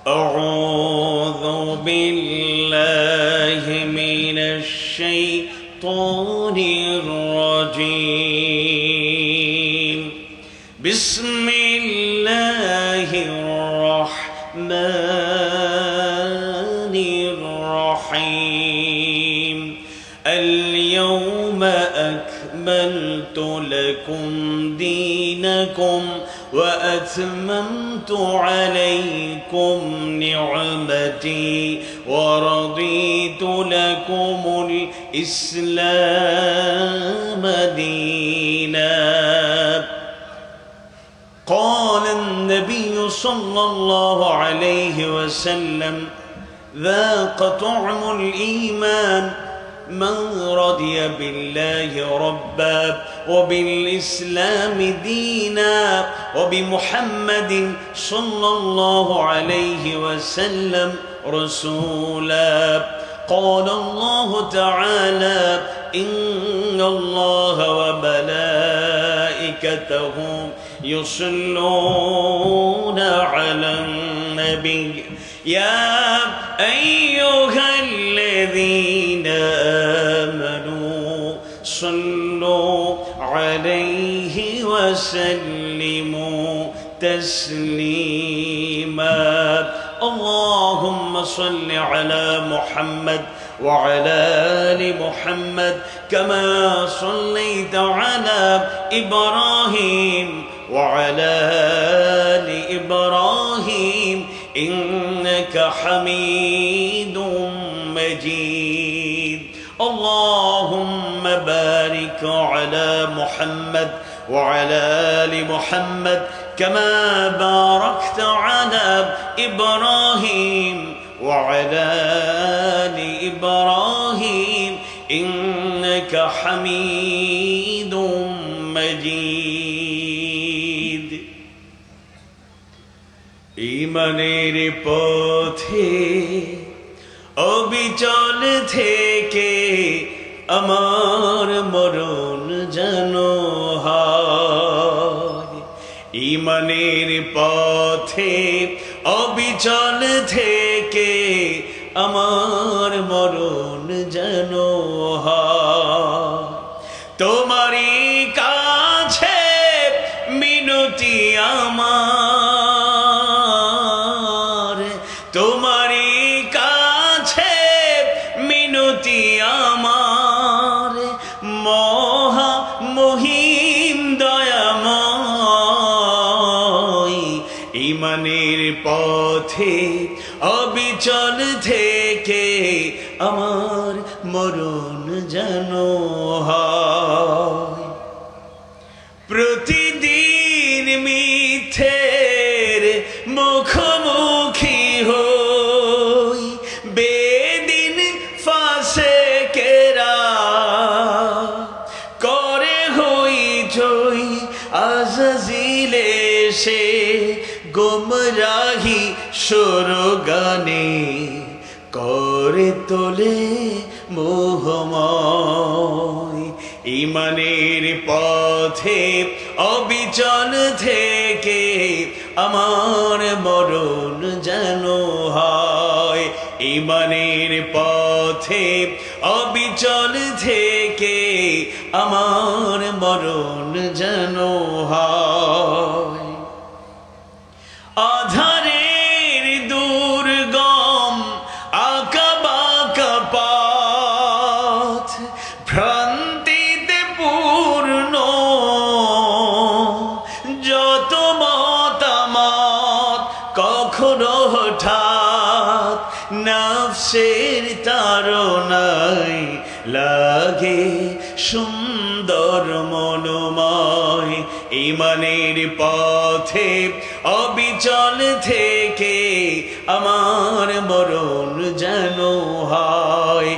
أعوذ بالله من الشيطان الرجيم بسم الله الرحمن الرحيم اليوم أكملت لكم دينكم وأتممت عليكم نعمتي ورضيت لكم الإسلام دينا قال النبي صلى الله عليه وسلم ذاق طعم الإيمان من رضي بالله ربا وبالإسلام دينا وبمحمد صلى الله عليه وسلم رسولا قال الله تعالى إن الله وملائكته يصلون على النبي يا أيها الذين آمنوا صلوا عليه وسلموا تسليما اللهم صل على محمد وعلى آل محمد كما صليت على إبراهيم وعلى آل إبراهيم إنك حميد مجيد اللهم بارك على محمد وعلى آل محمد كما باركت على إبراهيم وعلى آل إبراهيم إنك حميد مجيد ঈমানের পথে অবিচল থেকে আমার মরণ যেন হয় ঈমানের পথে অবিচল থেকে আমার মরণ যেন হয় তোমারই কাছে মিনতি আমার তোমারই কাছে মিনতি আমার মহা মহিম দয়াময় ঈমানের পথে অবিচল থেকে আমার মরণ যেন হয় প্রতিদিন মিথ্যের মুখোমুখি হই বেদিন ফাসেকেরা করে হই জয় আজাজিলে সে গুমরাহি সুরগানে করে তোলে মোহময় ঈমানের পথে অবিচল থেকে আমার মরণ যেন হয় ঈমানের পথে অবিচল থেকে আমার মরণ যেন হয় আধারের দুর্গম আঁকাবাঁকা পথ ভ্রান্তিতে পূর্ণ যত মতামত কখনো হঠাৎ নফসের তাড়নায় লাগে সুন্দর মনোময় ঈমানের পথে অবিচল থেকে আমার মরণ যেন হয়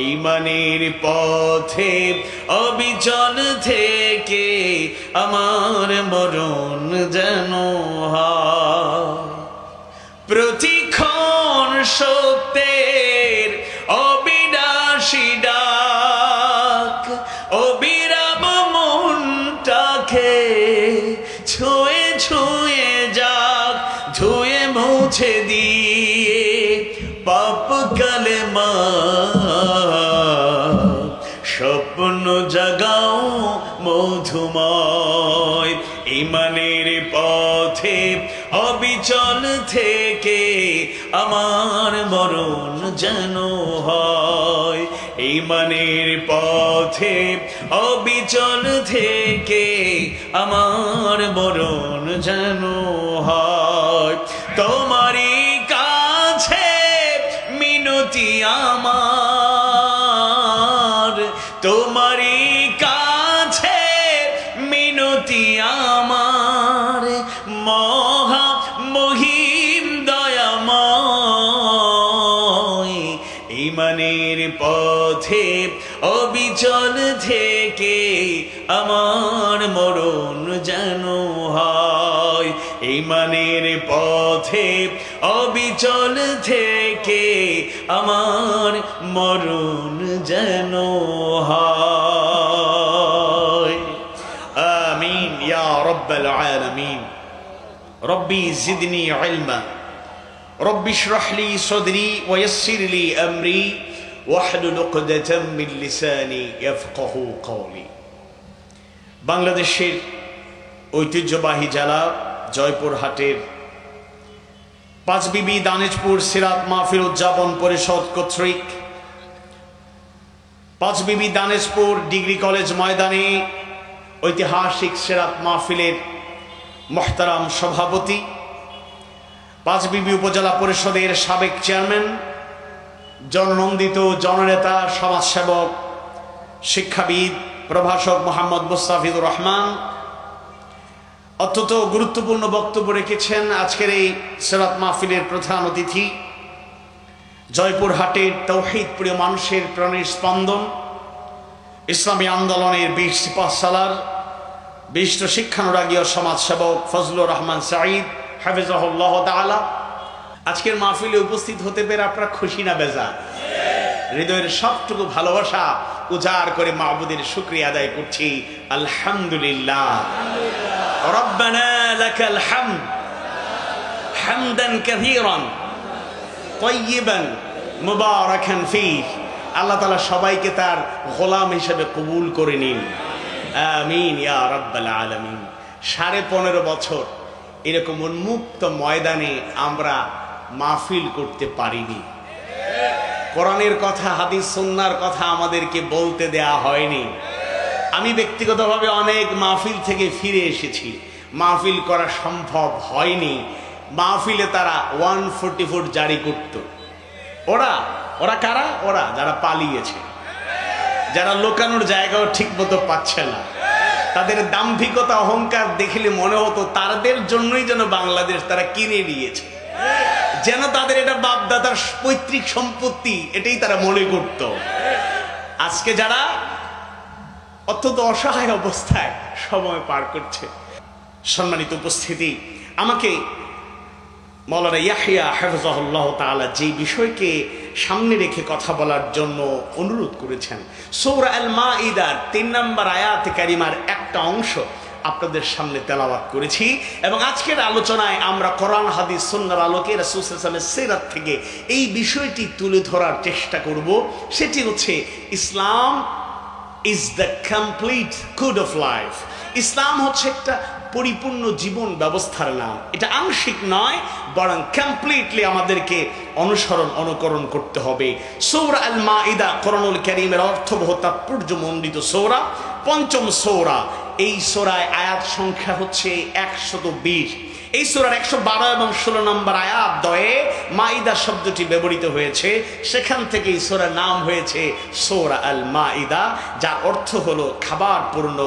ঈমানের পথে অবিচল থেকে আমার মরণ যেন হয় প্রতিক্ষণ সত্যের অবিনাশী ডাক অবিরাম মনটাকে ছুঁয়ে ছুঁয়ে যাক ধুয়ে মুছে দিয়ে দিয়ে পাপ কালেমা স্বপ্ন জাগাও মধুময় ইমানের পথে অবিচল থেকে আমার মরণ যেন হয় ইমানের পথে অবিচল থেকে আমার মরণ যেন হয় তোমারই কাছে মিনতি আমার তোমারই কাছে মিনতি আমার মহা মহিম দয়াময় ইমানের পথে অবিচল থেকে আমার মরণ যেন হয় ইমানের পথে অবিচল থেকে আমার মরণ যেন হয় আমিন ইয়া রাব্বাল আলামিন রব্বি জিদনি ইলমা রব্বি ইশরাহ লি সাদরি ওয়া ইয়াসসির লি আমরি ওয়াহলুল উকদাতাম মিন লিসানি ইয়াফকাহু কওলি বাংলাদেশের ঐতিহ্যবাহী জেলা জয়পুরহাটের পাঁচবিবি দানেজপুর সিরাত মাহফিল উদযাপন পরিষদ কর্তৃক পাঁচবিবি দানেজপুর ডিগ্রি কলেজ ময়দানে ঐতিহাসিক সিরাত মাহফিলের মোহতারাম সভাপতি পাঁচবিবি উপজেলা পরিষদের সাবেক চেয়ারম্যান জননন্দিত জননেতা সমাজসেবক শিক্ষাবিদ প্রভাষক মোহাম্মদ মুস্তাফিজুর রহমান অত্যন্ত গুরুত্বপূর্ণ বক্তব্য রেখেছেন আজকের এই সিরাত মাহফিলের প্রধান অতিথি জয়পুরহাটের তৌহিদ প্রিয় মানুষের প্রাণের স্পন্দন ইসলামী আন্দোলনের ২০ সিপাহসালার বিশিষ্ট শিক্ষানুরাগী ও সমাজসেবক ফজলুর রহমান সাঈদ হাফিজাহুল্লাহ তাআলা আজকের মাহফিলে উপস্থিত হতে পেরে আপনারা খুশি না বেজার হৃদয়ের সবটুকু ভালোবাসা উজাড় করে মাবুদের শুকরিয়া আদায় করছি আলহামদুলিল্লাহ রব্বানা লাকাল হামদ হামদান কাসীরান তাইয়িবান মুবারাকান ফীহ আল্লাহ তাআলা সবাইকে তার গোলাম হিসেবে কবুল করে নিন আমিন ইয়া রাব্বাল আলামিন 15.5 বছর এরকম উন্মুক্ত ময়দানে আমরা মাহফিল করতে পারিনি কোরআনের কথা হাদিস সুন্নাহর কথা আমাদেরকে বলতে দেয়া হয়নি আমি ব্যক্তিগতভাবে অনেক মাহফিল থেকে ফিরে এসেছি মাহফিল করা সম্ভব হয়নি মাহফিলে তারা 144 জারি করত ওরা কারা ওরা যারা পালিয়েছে যারা লোকানোর জায়গাও ঠিক মতো পাচ্ছে না তাদের দাম্ভিকতা অহংকার দেখলে মনে হতো তাদের জন্যই যেন বাংলাদেশ তারা কিনে নিয়েছে যেন তাদের এটা বাপদাদার পৈতৃক সম্পত্তি এটাই তারা মনে করত আজকে যারা অত্যন্ত অসহায় অবস্থায় সময় পার করছে সম্মানিত উপস্থিতি আমাকে মাওলানা ইয়াহইয়া হাফিজাহুল্লাহ তাআলা যে বিষয়কে সামনে রেখে কথা বলার জন্য অনুরোধ করেছেন সূরা আল মাঈদার 3 নম্বর আয়াত কারিমার একটা অংশ আপনাদের সামনে তেলাওয়াত করেছি এবং আজকের আলোচনায় আমরা কোরআন হাদিস সুন্নাহর আলোকে রাসূল সাল্লাল্লাহু আলাইহি ওয়াসাল্লামের সিরাত থেকে এই বিষয়টি তুলে ধরার চেষ্টা করব সেটি হচ্ছে Islam is the complete code of life ইসলাম হচ্ছে একটা পরিপূর্ণ জীবন ব্যবস্থার নাম এটা আংশিক নয় বরং কমপ্লিটলি আমাদেরকে অনুকরণ করতে হবে সূরা আল মাঈদা কোরআনুল কারীমের অর্থবহ তাৎপর্যমণ্ডিত সূরা পঞ্চম সূরা এই সূরায় আয়াত সংখ্যা হচ্ছে 120 এই সূরার 112 এবং 16 নম্বর আয়াত দ্বয়ে মাঈদা শব্দটি ব্যবহৃত হয়েছে সেখান থেকে এই সূরার নাম হয়েছে সূরা আল মাঈদা যার অর্থ হলো খাবার পূর্ণ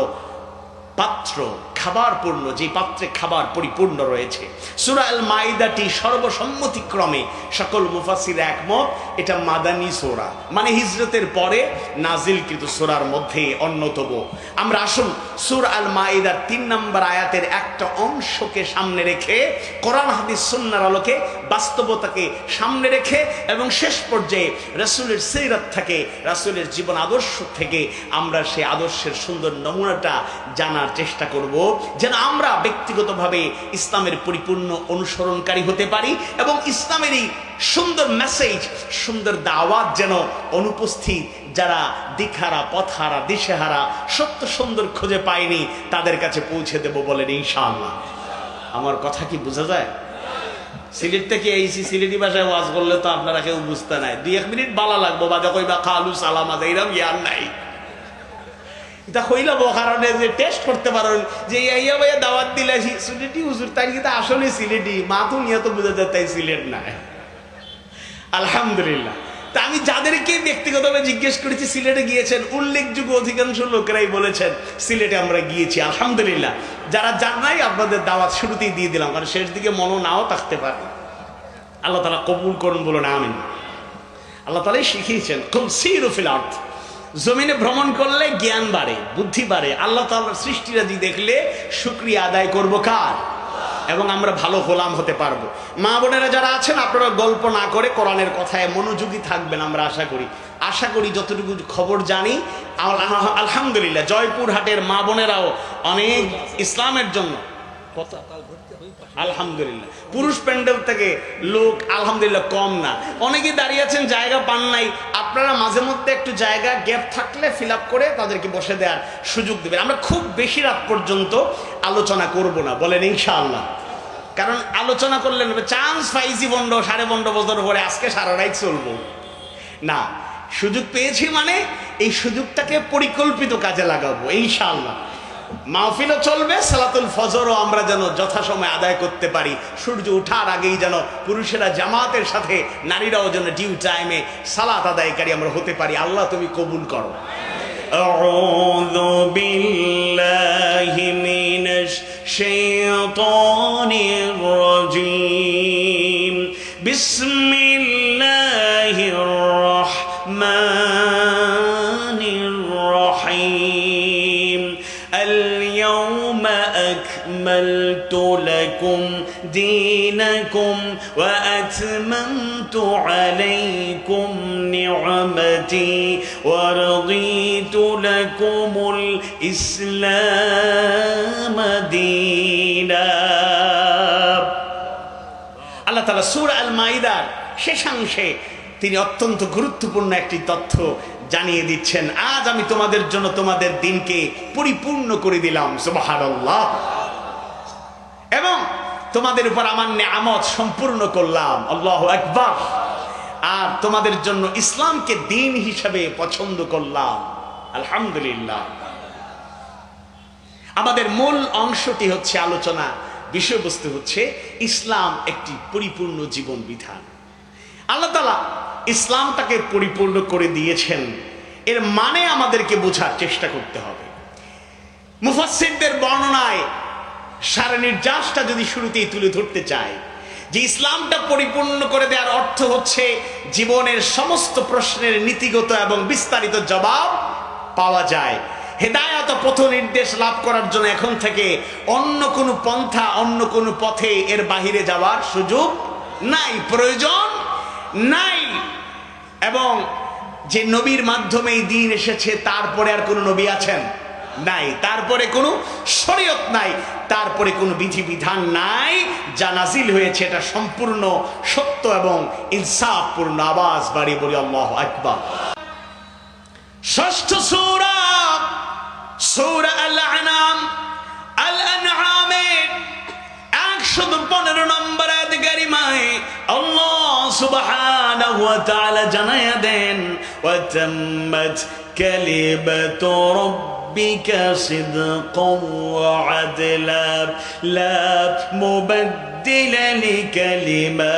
পাত্র খাবারপূর্ণ যে পাত্রে খাবার পরিপূর্ণ রয়েছে সূরা আল মাঈদাটি সর্বসম্মতিক্রমে সকল মুফাসসির একমত এটা মাদানী সূরা মানে হিজরতের পরে নাজিলকৃত সূরার মধ্যে অন্যতম আমরা আসুন সূরা আল মাঈদার 3 নম্বর আয়াতের একটা অংশকে সামনে রেখে কোরআন হাদিস সুন্নাহর আলোকে বাস্তবতাকে সামনে রেখে এবং শেষ পর্যায়ে রাসূলের সিরাত থেকে, রাসূলের জীবন আদর্শ থেকে আমরা সেই আদর্শের সুন্দর নমুনাটা জানার চেষ্টা করব, যেন আমরা ব্যক্তিগতভাবে ইসলামের পরিপূর্ণ অনুসরণকারী হতে পারি এবং ইসলামের এই সুন্দর মেসেজ, সুন্দর দাওয়াত যেন অনুপস্থিত যারা দিকহারা, পথহারা, দিশেহারা, সত্য সুন্দর খুঁজে পায়নি তাদের কাছে পৌঁছে দেব বলেন ইনশাআল্লাহ। আমার কথা কি বোঝা যায়? সিলেট থেকে এইছি, সিলেটি ভাষায় ওয়াজ করলে তো আপনারা কেউ বুঝতে নাই, 2-1 মিনিট বালা লাগবো, বাজা কইবা খালু সালামা এইরকম জ্ঞান নাই। এটা কইলাম ও কারণে যে টেস্ট করতে পারেন যে ইয়া ভাইয়া দাওয়াত দিলে সিলেটি হুজুর, তাই কিন্তু আসলে সিলেটি, মা তো নিয়ে তো বোঝা যায় তাই সিলেট নাই। আলহামদুলিল্লাহ। তা আমি যাদেরকে ব্যক্তিগতভাবে জিজ্ঞেস করেছি সিলেটে গিয়েছেন, উল্লেখযোগ্য অধিকাংশ লোকেরাই বলেছেন সিলেটে আমরা গিয়েছি আলহামদুলিল্লাহ। যারা যান নাই আপনাদের দাওয়াত শুরুতেই দিয়ে দিলাম, কারণ শেষ দিকে মনও নাও থাকতে পারে। আল্লাহ তাআলা কবুল করুন বলুন আমিন। আল্লাহ তাআলাই শিখিয়েছেন কুল সিরু ফিল আরদ, জমিনে ভ্রমণ করলে জ্ঞান বাড়ে, বুদ্ধি বাড়ে। আল্লাহ তাআলার সৃষ্টিরাজি দেখলে শুকরিয়া আদায় করব কার? এবং আমরা ভালো গোলাম হতে পারবো। মা বোনেরা যারা আছেন আপনারা গল্প না করে কোরআনের কথায় মনোযোগী থাকবেন আমরা আশা করি যতটুকু খবর জানি আলহামদুলিল্লাহ জয়পুরহাটের মা বোনেরাও অনেক ইসলামের জন্য আলহামদুলিল্লাহ, পুরুষ প্যান্ডেল থেকে লোক আলহামদুলিল্লাহ কম না, অনেকেই দাঁড়িয়ে আছেন, জায়গা পান নাই। আপনারা মাঝে মধ্যে একটু জায়গা গ্যাপ থাকলে ফিল আপ করে তাদেরকে বসে দেওয়ার সুযোগ দেবেন। আমরা খুব বেশি রাত পর্যন্ত আলোচনা করব না বলেন ইনশাআল্লাহ, কারণ আলোচনা করলে চান্স পাইছি 12-12:30 বছর পরে আজকে সারা রাত চলবো না। সুযোগ পেয়েছি মানে এই সুযোগটাকে পরিকল্পিত কাজে লাগাবো ইনশাআল্লাহ। মাহফিলও চলবে, সালাতুল ফজরও আমরা যেন যথাসময়ে আদায় করতে পারি, সূর্য ওঠার আগেই যেন পুরুষেরা জামাতের সাথে নারীরাও যেন ডিউ টাইমে সালাত আদায়কারী আমরা হতে পারি। আল্লাহ তুমি কবুল করো। আউযু বিল্লাহি মিনাশ শাইতানির রাজীম, বিসমিল্লাহির রাহমানির রাহিম। اليوم أكملت لكم دينكم وأتممت عليكم نعمتي ورضيت لكم الإسلام دينا। আল্লাহ তাআলা সূরা আল মাইদার শেষাংশে তিনি অত্যন্ত গুরুত্বপূর্ণ একটি তথ্য জানিয়ে দিচ্ছেন, আজ আমি তোমাদের জন্য তোমাদের দিনকে পরিপূর্ণ করে দিলাম, সুবহানাল্লাহ, এবং তোমাদের উপর আমার নিয়ামত সম্পূর্ণ করলাম, আল্লাহু আকবার, আর তোমাদের জন্য ইসলামকে দিন হিসাবে পছন্দ করলাম, আলহামদুলিল্লাহ। আমাদের মূল অংশটি হচ্ছে আলোচনা, বিষয়বস্তু হচ্ছে ইসলাম একটি পরিপূর্ণ জীবন বিধান। আল্লাহ তাআলা ইসলামটাকে পরিপূর্ণ করে দিয়েছেন, এর মানে আমাদেরকে বোঝার চেষ্টা করতে হবে। মুফাসসিরদের বর্ণনায় সারনির্যাসটা যদি শুরুতেই তুলে ধরতে চাই যে ইসলামটা পরিপূর্ণ করে দেওয়ার অর্থ হচ্ছে জীবনের সমস্ত প্রশ্নের নীতিগত এবং বিস্তারিত জবাব পাওয়া যায়। হেদায়েত ও পথ নির্দেশ লাভ করার জন্য এখন থেকে অন্য কোনো পন্থা, অন্য কোনো পথে এর বাহিরে যাওয়ার সুযোগ নাই, প্রয়োজন নাই। এবং যে নবীর মাধ্যমে এই দিন এসেছে তারপরে আর কোনো নবী আছেন? নাই। তারপরে কোনো শরীয়ত নাই, তারপরে কোনো বিধিবিধান নাই। যা নাজিল হয়েছে এটা সম্পূর্ণ সত্য এবং ইনসাফপূর্ণ। আওয়াজ বাড়িয়ে বলি আল্লাহু আকবার। ষষ্ঠ সূরা, সূরা আল-আনআম, আল-আনআমের 115 নম্বর আয়াত কারিমায় আল্লাহ সুবহানাহু ওয়া তাআলা জানায়া দেন, ওয়া তাম্মাত কালিমাতু রাব্বিকা সিদকান ওয়া আদলা লা মুবাদদিলা লিকালিমাতিহি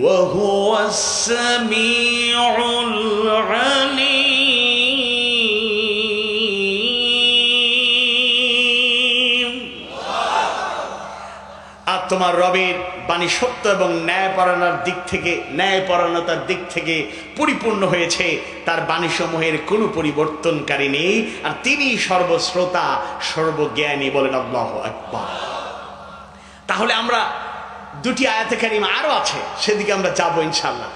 ওয়া হুয়াস সামিউল আলীম। তোমার রবের বাণী সত্য এবং ন্যায়পরায়ণতার দিক থেকে পরিপূর্ণ হয়েছে, তার বাণীসমূহের কোনো পরিবর্তনকারী নেই, আর তিনি সর্বশ্রোতা সর্বজ্ঞানী। বলেন আল্লাহু আকবার। তাহলে আমরা দুটি আয়াতে কারিমা আরো আছে, সেদিকে আমরা যাবো ইনশাআল্লাহ।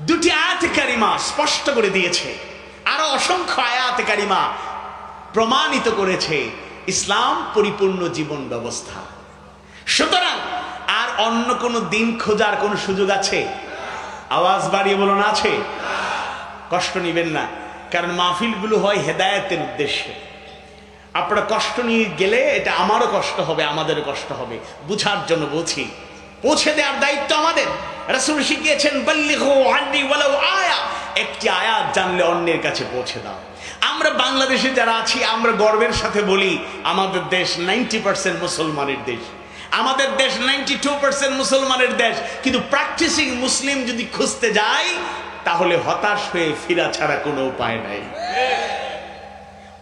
দুটি আয়াতে কারিমা স্পষ্ট করে দিয়েছে, আরো অসংখ্য আয়াতে কারিমা প্রমাণিত করেছে ইসলাম পরিপূর্ণ জীবন ব্যবস্থা। সুতরাং আর অন্য কোনো দিন খোঁজার কোনো সুযোগ আছে? আওয়াজ বাড়িয়ে বলুন আছে। কষ্ট নিবেন না, কারণ মাহফিলগুলো হয় হেদায়েতের উদ্দেশ্যে। আপনারা কষ্ট নিয়ে গেলে এটা আমারও কষ্ট হবে, আমাদেরও কষ্ট হবে। বুঝার জন্য বলছি, পৌঁছে দেওয়ার দায়িত্ব আমাদের। রাসূল শিখিয়েছেন বাল্লিগু আন্নি ওয়ালাউ আয়া, একটি আয়াত জানলে অন্যের কাছে পৌঁছে দাও। আমরা বাংলাদেশে যারা আছি, আমরা গর্বের সাথে বলি আমাদের দেশ 90% মুসলমানের দেশ, আমাদের দেশ 92% মুসলমানের দেশ। কিন্তু প্র্যাকটিসিং মুসলিম যদি খুঁজতে যাই, তাহলে হতাশ হয়ে ফিরা ছাড়া কোনো উপায় নাই।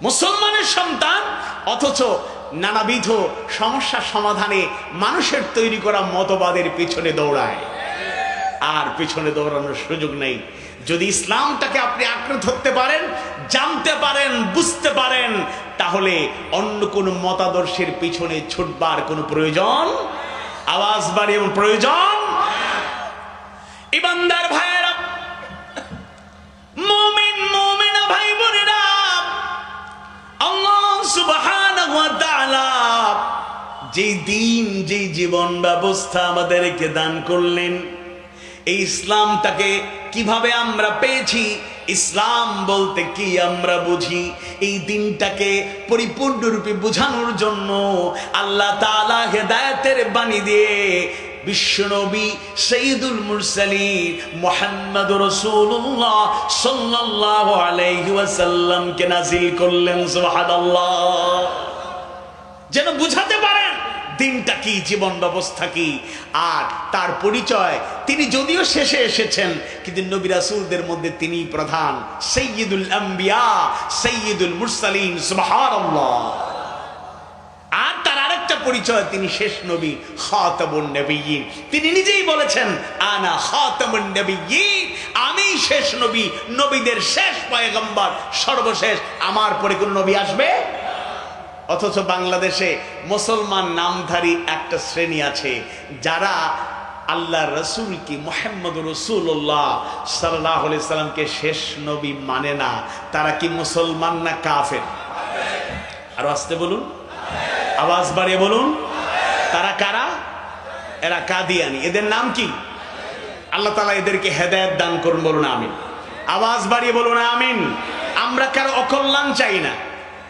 মুসলমানের সন্তান, অথচ নানাবিধ সমস্যার সমাধানে মানুষের তৈরি করা মতবাদের পিছনে দৌড়ায়, আর পিছনে দৌড়ানোর সুযোগ নেই। যদি ইসলামটাকে আপনি আঁকড়ে ধরতে পারেন, জানতে পারেন, বুঝতে পারেন, তাহলে অন্য কোনো মতাদর্শের পিছনে ছুটবার কোনো প্রয়োজন, আওয়াজ বাড়িয়ে প্রয়োজন। ইমানদার ভাইয়েরা, মুমিন মুমিনা ভাই বোনেরা, আল্লাহ সুবহানাহু ওয়া তাআলা যেই দিন, যেই জীবন ব্যবস্থা আমাদেরকে দান করলেন, এই ইসলামটাকে কিভাবে আমরা পেয়েছি, ইসলাম বলতে কি আমরা বুঝি, এই দিনটাকে পরিপূর্ণরূপে বোঝানোর জন্য আল্লাহ তাআলা হেদায়েতের বাণী দিয়ে বিশ্বনবী সাইয়্যিদুল মুরসালিন মুহাম্মদুর রাসূলুল্লাহ সাল্লাল্লাহু আলাইহি ওয়াসাল্লামকে নাযিল করলেন। সুবহানাল্লাহ। যেন বুঝাতে পারেন দিনটা কি, জীবন ব্যবস্থা কি, আর তার পরিচয়। তিনি যদিও শেষে এসেছেন, কিন্তু নবী রাসূলদের মধ্যে তিনি প্রধান, সাইয়্যিদুল আম্বিয়া, সাইয়্যিদুল মুরসালিন। সুবহানাল্লাহ। আর তার আরেকটা পরিচয়, তিনি শেষ নবী, খাতামুন নবিয়্যিন। তিনি নিজেই বলেছেন, আনা খাতামুন নবিয়্যিন, আমি শেষ নবী, নবীদের শেষ পয়গম্বর, সর্বশেষ। আমার পরে কোন নবী আসবে? অথচ বাংলাদেশে মুসলমান নামধারী একটা শ্রেণী আছে, যারা আল্লাহ রসুলকে, মুহাম্মদ রাসূলুল্লাহ সাল্লাল্লাহু আলাইহি সাল্লামকে শেষ নবী মানে না। তারা কি মুসলমান না কাফের? আরো আস্তে বলুন, আওয়াজ বাড়িয়ে বলুন। তারা কারা? এরা কাদিয়ানি। এদের নাম কি? আল্লাহ তাআলা এদেরকে হেদায়েত দান করুন, বলুন আমিন। আওয়াজ বাড়িয়ে বলুন আমিন। আমরা কারো অকল্যাণ চাই না।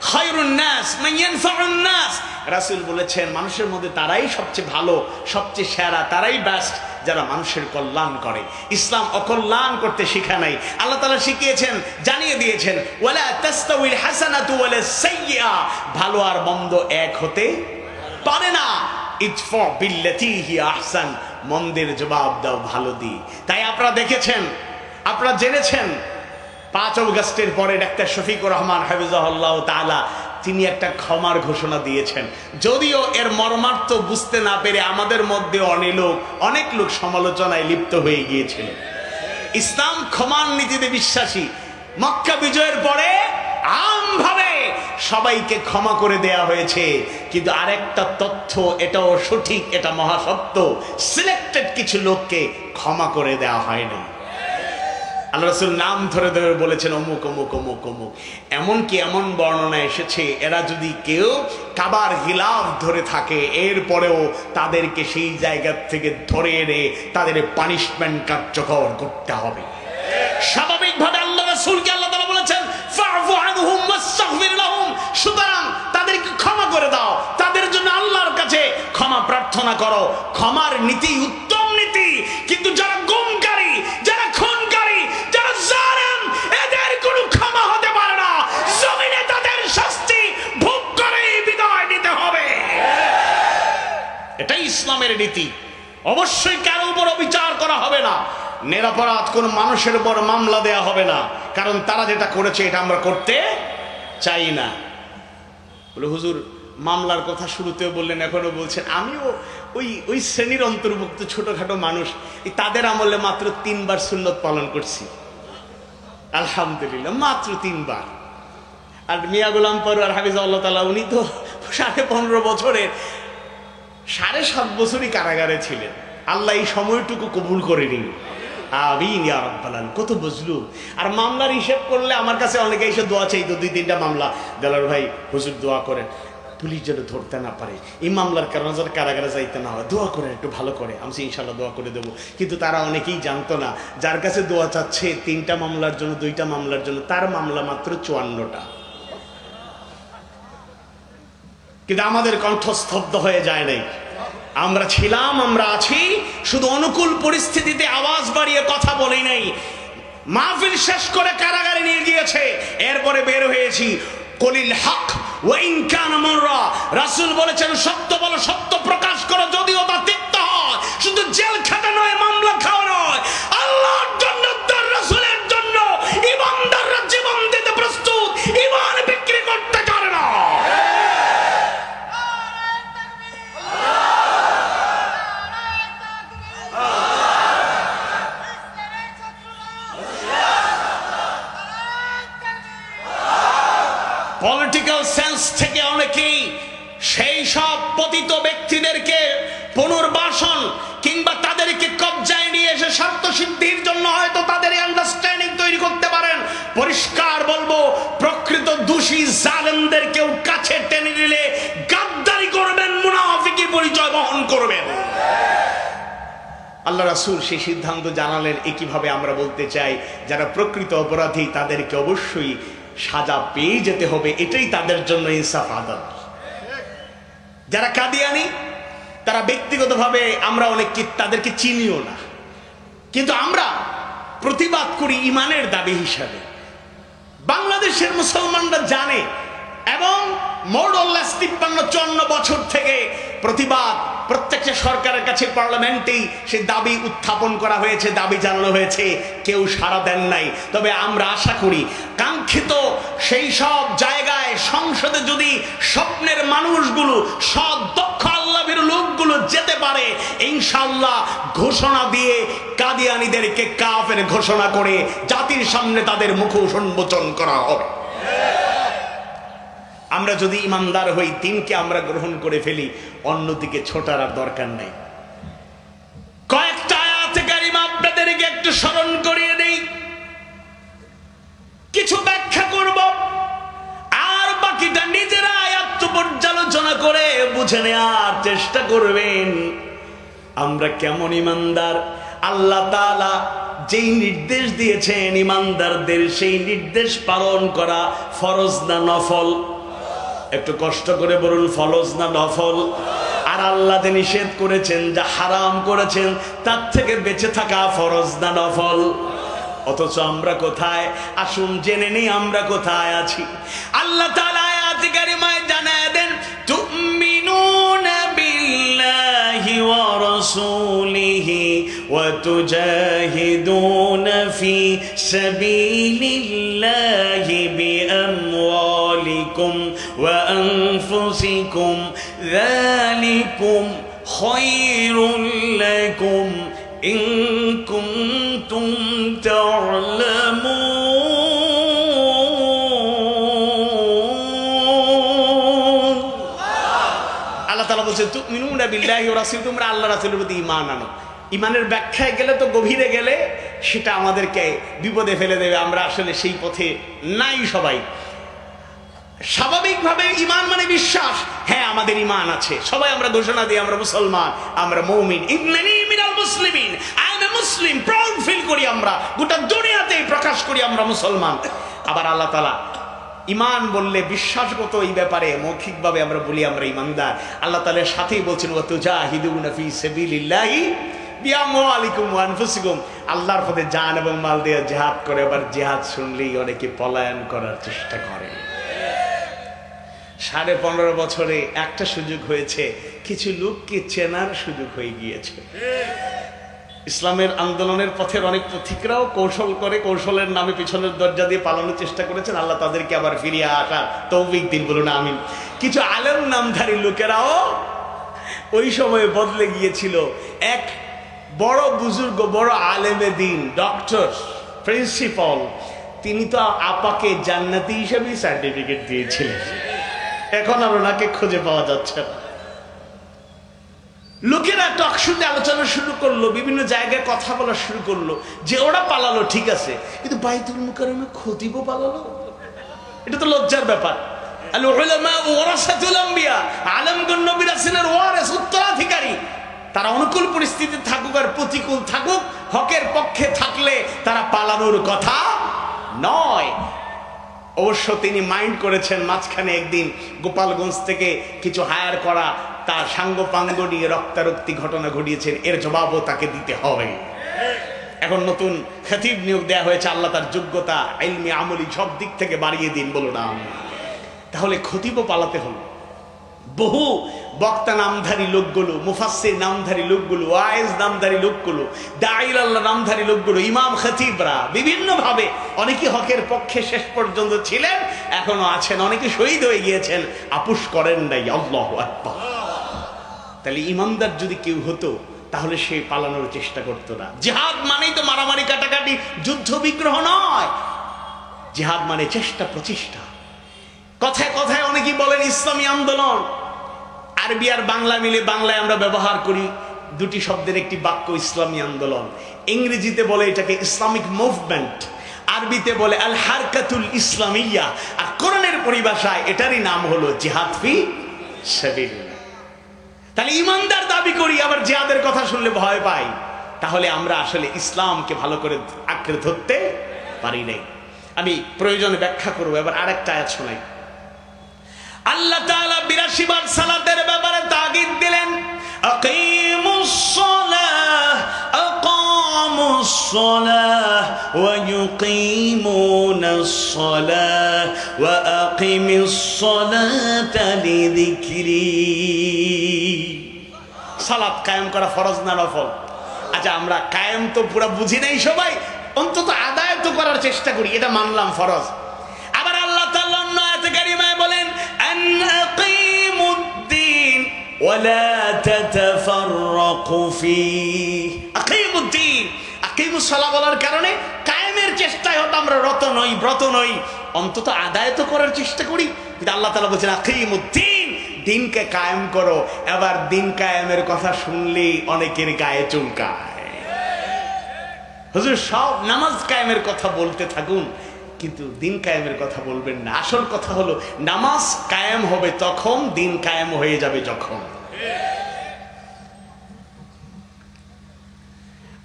খায়রুন নাস মান ইয়ানফাউন নাস, রাসূল বলেছেন মানুষের মধ্যে তারাই সবচেয়ে ভালো, সবচেয়ে সেরা, তারাই বেস্ট যারা মানুষের কল্যাণ করে। ইসলাম অকল্যাণ করতে শিখা নাই। আল্লাহ তাআলা শিখিয়েছেন, জানিয়ে দিয়েছেন, ওয়ালা তাস্তাউইল হাসানাতু ওয়ালা সাইয়্যিআ, ভালো আর মন্দ এক হতে পারে না। ইদফা বিল্লাতী হিয়া আহসান, মন্দের জবাব দাও ভালো দিয়ে। তাই আপনারা দেখেছেন, আপনারা জেনেছেন, 5 অগস্টের পরে ডাক্তার শফিকুর রহমান হাফিজাহুল্লাহ তাআলা তিনি একটা ক্ষমার ঘোষণা দিয়েছেন। যদিও এর মর্মার্থ বুঝতে না পেরে আমাদের মধ্যে অনেক লোক সমালোচনায় লিপ্ত হয়ে গিয়েছিল। ইসলাম ক্ষমার নীতিতে বিশ্বাসী। মক্কা বিজয়ের পরে আমভাবে সবাইকে ক্ষমা করে দেয়া হয়েছে, কিন্তু আরেকটা তথ্য, এটাও সঠিক, এটা মহাসত্য, সিলেক্টেড কিছু লোককে ক্ষমা করে দেওয়া হয়নি। আল্লাহ রাসূল নাম ধরে ধরে বলেছেন অমুক অমুক অমুক অমুক। এমনকি এমন বর্ণনা এসেছে, এরা যদি কেউ কাবার গিলাফ ধরে থাকে, এরপরেও তাদেরকে সেই জায়গা থেকে ধরে এনে তাদের পানিশমেন্ট কার্যকর করতে হবে। স্বাভাবিকভাবে আল্লাহ রাসূলকে আল্লাহ তাআলা বলেছেন ফা'ফু আনহুম ওয়াস্তাগফির লাহুম, সুতরাং তাদেরকে ক্ষমা করে দাও, তাদের জন্য আল্লাহর কাছে ক্ষমা প্রার্থনা করো। ক্ষমার নীতি উত্তম নীতি, কিন্তু যারা গুমকারী, যারা খুনকারী, যারা জালেম, এদের কোনো ক্ষমা হতে পারে না। জমিনে তাদের শাস্তি ভোগ করেই বিদায় নিতে হবে। এটাই ইসলামের নীতি। অবশ্যই কারো উপর বিচার করা হবে না, নিরপরাধ কোন মানুষের উপর মামলা দেয়া হবে না, কারণ তারা যেটা করেছে এটা আমরা করতে চাই না। বলে হুজুর মামলার কথা শুরুতেও বললেন, এখনো বলছেন। আমিও ওই শ্রেণীর অন্তর্ভুক্ত ছোটখাটো মানুষ। তাদের আমলে মাত্র 3 বার সুন্নত পালন করছি, আলহামদুলিল্লাহ, মাত্র 3 বার। আর মিয়া গোলাম পরওয়ার হাফিজাহুল্লাহ তাআলা, উনি তো 15.5 বছরের 7.5 বছরই কারাগারে ছিলেন। আল্লাহ এই সময়টুকু কবুল করে নিন, আমিন ইয়া রাব্বাল আলামিন। কত বুঝলু। আর মামলার হিসেব করলে আমার কাছে অনেকে এসে দোয়া চাইতো, 2-3টা মামলা, দেলার ভাই হুজুর দোয়া করেন পুলিশ যেন ধরতে না পারে, এই মামলার কারণে যেন কারাগারে যাইতে না হয়, দোয়া করেন একটু ভালো করে। আমি ইনশাল্লাহ দোয়া করে দেবো। কিন্তু তারা অনেকেই জানতো না, যার কাছে দোয়া চাচ্ছে 3টা মামলার জন্য, 2টা মামলার জন্য, তার মামলা মাত্র 54টা। কিন্তু আমাদের কণ্ঠ স্তব্ধ হয়ে যায় নাই। আমরা ছিলাম, আমরা আছি, শুধু অনুকূল পরিস্থিতিতে আওয়াজ বাড়িয়ে কথা বলি নাই। মাহফিল শেষ করে কারাগারে নিয়ে গিয়েছে, এরপরে বের হয়েছি। কলিল হক ওয়া ইন কানা মুররা, রাসূল বলেছেন সত্য বলো, সত্য প্রকাশ করো যদিও তা তিক্ত হয়। শুধু জেল খাটা নয়, মামলা খাওয়া নয়, আল্লাহর জন্য, তার রাসূলের জন্য ঈমানদাররা জীবন দিতে প্রস্তুত, ঈমান বিক্রি করতে পারে না। পলিটিক্যাল সেন্স থেকে অনেকেই সেই সব পতিত ব্যক্তিদেরকে পুনর্বাসন কিংবা তাদেরকে কবজায় নিয়ে এসে স্বার্থ সিদ্ধির জন্য হয়তো তাদের আন্ডারস্ট্যান্ডিং তৈরি করতে পারেন। পরিষ্কার বলবো, প্রকৃত দোষী জালেমদেরকেও কাছে টেনে নিলে গাদ্দারি করবেন, মুনাফিকি পরিচয় বহন করবেন। আল্লাহ রাসূল সেই সিদ্ধান্ত জানালেন। একইভাবে আমরা বলতে চাই, যারা প্রকৃত অপরাধী তাদেরকে অবশ্যই সাজা পেয়ে যেতে হবে, এটাই তাদের জন্য ইনসাফ আদব। যারা কাদিয়ানি, তারা ব্যক্তিগতভাবে আমরা অনেককে তাদেরকে চিনিও না, কিন্তু আমরা প্রতিবাদ করি ইমানের দাবি হিসাবে। বাংলাদেশের মুসলমানরা জানে, এবং মোরলেস 53-54 বছর থেকে প্রতিবাদ প্রত্যেকটা সরকারের কাছে, পার্লামেন্টেই সে দাবি উত্থাপন করা হয়েছে, দাবি জানানো হয়েছে, কেউ সাড়া দেন নাই। তবে আমরা আশা করি কাঙ্ক্ষিত সেই সব জায়গায় সংসদে যদি স্বপ্নের মানুষগুলো, সৎ দক্ষ আল্লাহর লোকগুলো যেতে পারে, ইনশাআল্লাহ ঘোষণা দিয়ে কাদিয়ানীদেরকে কাফের ঘোষণা করে জাতির সামনে তাদের মুখ উন্মোচন করা হবে। আমরা যদি ইমানদার হই, দিনকে আমরা গ্রহণ করে ফেলি, অন্যদিকে ছোটার আর দরকার নেই। কয়েকটা আয়াতে কারিমা আপনাদেরকে একটু স্মরণ করিয়ে দেই, কিছু ব্যাখ্যা করব, আর বাকিটা নিজেরা আয়াত পর্যালোচনা করে বুঝে নেওয়ার চেষ্টা করবেন আমরা কেমন ইমানদার। আল্লাহ তাআলা যেই নির্দেশ দিয়েছেন ইমানদারদের, সেই নির্দেশ পালন করা ফরজ না নফল? একটু কষ্ট করে বলুন, ফরজ না নফল? আর আল্লাহ যে নিষেধ করেছেন, যা হারাম করেছেন, তার থেকে বেঁচে থাকা ফরজ না নফল? অথচ আমরা কোথায়? আসুন জেনে নেই আমরা কোথায় আছি। আল্লাহ তাআলা আয়াতে কারিমায় জানায় দেন, তুমিনুনা বিল্লাহি ওয়া রাসূলিহি ওয়া তুজাহিদুনা ফি সাবিলিল্লাহি বিআমওয়ালিকুম ওয়া আনফুসিকুম যালিকুম খায়রুল লাকুম ইন কুনতুম তা'লামুন। আল্লাহ তাআলা বলেন, তুমিনুনা বিল্লাহি ওয়া রাসূলিহি, তোমরা আল্লাহ রাসূলের প্রতি ঈমান আনো। ঈমানের ব্যাখ্যায় গেলে তো গভীরে গেলে সেটা আমাদেরকে বিপদে ফেলে দেবে। আমরা আসলে সেই পথে নাই সবাই। স্বাভাবিকভাবে ঈমান মানে বিশ্বাস। হ্যাঁ, আমাদের ঈমান আছে, সবাই আমরা ঘোষণা দিই আমরা মুসলমান, আমরা মুমিন, ইন্নানি মিনাল মুসলিমিন, I am a Muslim, proud feel করি, আমরা গোটা দুনিয়াতেই প্রকাশ করি আমরা মুসলমান। আবার আল্লাহ তাআলা ঈমান বললে বিশ্বাসগত এই ব্যাপারে মৌখিকভাবে আমরা বলি আমরা ঈমানদার। আল্লাহ তাআলার সাথেই বলছেন, ওয়া তুজাহিদুনা ফি সাবিলিল্লাহি বিআমওয়ালিকুম ওয়া আনফুসিকুম, আল্লাহর পথে জান এবং মাল দিয়ে জিহাদ করে। আবার জিহাদ শুনলেই অনেকে পলায়ন করার চেষ্টা করে। 15.5 বছরে একটা সুযোগ হয়েছে, কিছু লোককে চেনার সুযোগ হয়ে গিয়েছে। ইসলামের আন্দোলনের পথের অনেক পথিকরাও কৌশল করে, কৌশলের নামে পিছনের দরজা দিয়ে পালানোর চেষ্টা করেছেন। আল্লাহ তাদেরকে আবার ফিরিয়ে আসা তৌফিক দিন, বলুন আমিন। কিছু আলেম নামধারী লোকেরাও ওই সময়ে বদলে গিয়েছিল। এক বড় বুজুর্গ, বড় আলেমে দিন, ডক্টর, প্রিন্সিপাল, তিনি তো আপাকে জান্নাতি হিসেবে সার্টিফিকেট দিয়েছিলেন। এখন আর ওনাকে খুঁজে পাওয়া যাচ্ছে না। লোকেরা টকশোতে আলোচনা শুরু করলো, বিভিন্ন জায়গায় কথা বলা শুরু করলো যে ওরা পালালো ঠিক আছে, কিন্তু বাইতুল মুকাররমে খতিবও পালালো। এটা তো লজ্জার ব্যাপার। আল উলামা ওয়ারাসাতুল আম্বিয়া, আলেমগণ নবী রাসূলের ওয়ারিস, উত্তরাধিকারী। তারা অনুকূল পরিস্থিতি থাকুক আর প্রতিকূল থাকুক, হকের পক্ষে থাকলে তারা পালানোর কথা নয়। অবশ্য তিনি মাইন্ড করেছেন, মাঝখানে একদিন গোপালগঞ্জ থেকে কিছু হায়ার করা তার সাঙ্গপাঙ্গ নিয়ে রক্তারক্তি ঘটনা ঘটিয়েছেন, এর জবাবও তাকে দিতে হবে। এখন নতুন খতিব নিয়োগ দেওয়া হয়েছে, আল্লাহ তার যোগ্যতা ইলমি আমলি সব দিক থেকে বাড়িয়ে দিন, বলো না। তাহলে খতিবও পালাতে হলো। বহু বক্তা নামধারী লোকগুলো, মুফাসসির নামধারী লোকগুলো, ওয়াইজ নামধারী লোকগুলো, দাঈল আল্লাহ নামধারী লোকগুলো, ইমাম খতিবরা বিভিন্ন ভাবে অনেকে হকের পক্ষে শেষ পর্যন্ত ছিলেন, এখনো আছেন, অনেকে শহীদ হয়ে গিয়েছেন, আপোষ করেন নাই। আল্লাহু আকবার। তাহলে ইমানদার যদি কেউ হতো তাহলে সে পালানোর চেষ্টা করতো না। জিহাদ মানেই তো মারামারি কাটাকাটি যুদ্ধ বিগ্রহ নয়। জিহাদ মানে চেষ্টা প্রচেষ্টা। কথায় কথায় অনেকেই বলেন ইসলামী আন্দোলন, আরবি আর বাংলা মিলে বাংলায় আমরা ব্যবহার করি দুটি শব্দের একটি বাক্য ইসলামী আন্দোলন। ইংরেজিতে বলে এটাকে ইসলামিক মুভমেন্ট, আরবিতে বলে আল হারকাতুল ইসলামিয়া, আর কোরআনের পরিভাষায় এটারই নাম হলো জিহাদ ফি সাবিলিল্লাহ। তাহলে ইমানদার দাবি করি, আবার জিহাদের কথা শুনলে ভয় পাই, তাহলে আমরা আসলে ইসলামকে ভালো করে আঁকড়ে ধরতে পারি নাই। আমি প্রয়োজনে ব্যাখ্যা করবো। এবার আরেকটা আয়াত শোনাই। আল্লাহ তাআলা ৮২ বার সালাতের ব্যাপারে তাগিদ দিলেন, আকিমুস সালাহ আকামুস সালাহ ওয়া ইউকিমুনাস সালাহ ওয়া আকিমিস সালাতা লিযিকরি। সালাত কায়েম করা ফরজ না নফল? আচ্ছা, আমরা কায়েম তো পুরো বুঝি নাই সবাই, অন্তত আদায় তো করার চেষ্টা করি, এটা মানলাম ফরজ। আবার আল্লাহ তাআলা অন্য আয়াতে কারিমায় বলেন আন আকিমুদ্দিন ওয়া লা তাতাফাররাকু ফীহি। আকিমুদ্দিন, আকিমুস সালাহ বলার কারণে কায়েমের চেষ্টায় হয়তো আমরা রত নই, ব্রত নই, অন্তত আদায় তো করার চেষ্টা করি। কিন্তু আল্লাহ তাআলা বলেন আকিমুদ্দিন, দিনকে কায়েম করো। এবার দিন কায়েমের কথা শুনলেই অনেকের গায়ে চুলকায়। হুজুর সব নামাজ কায়েমের কথা বলতে থাকুন, কিন্তু দিন কায়েমের কথা বলবেন না। আসল কথা হলো নামাজ কায়েম হবে তখন, দিন কায়েম হয়ে যাবে যখন।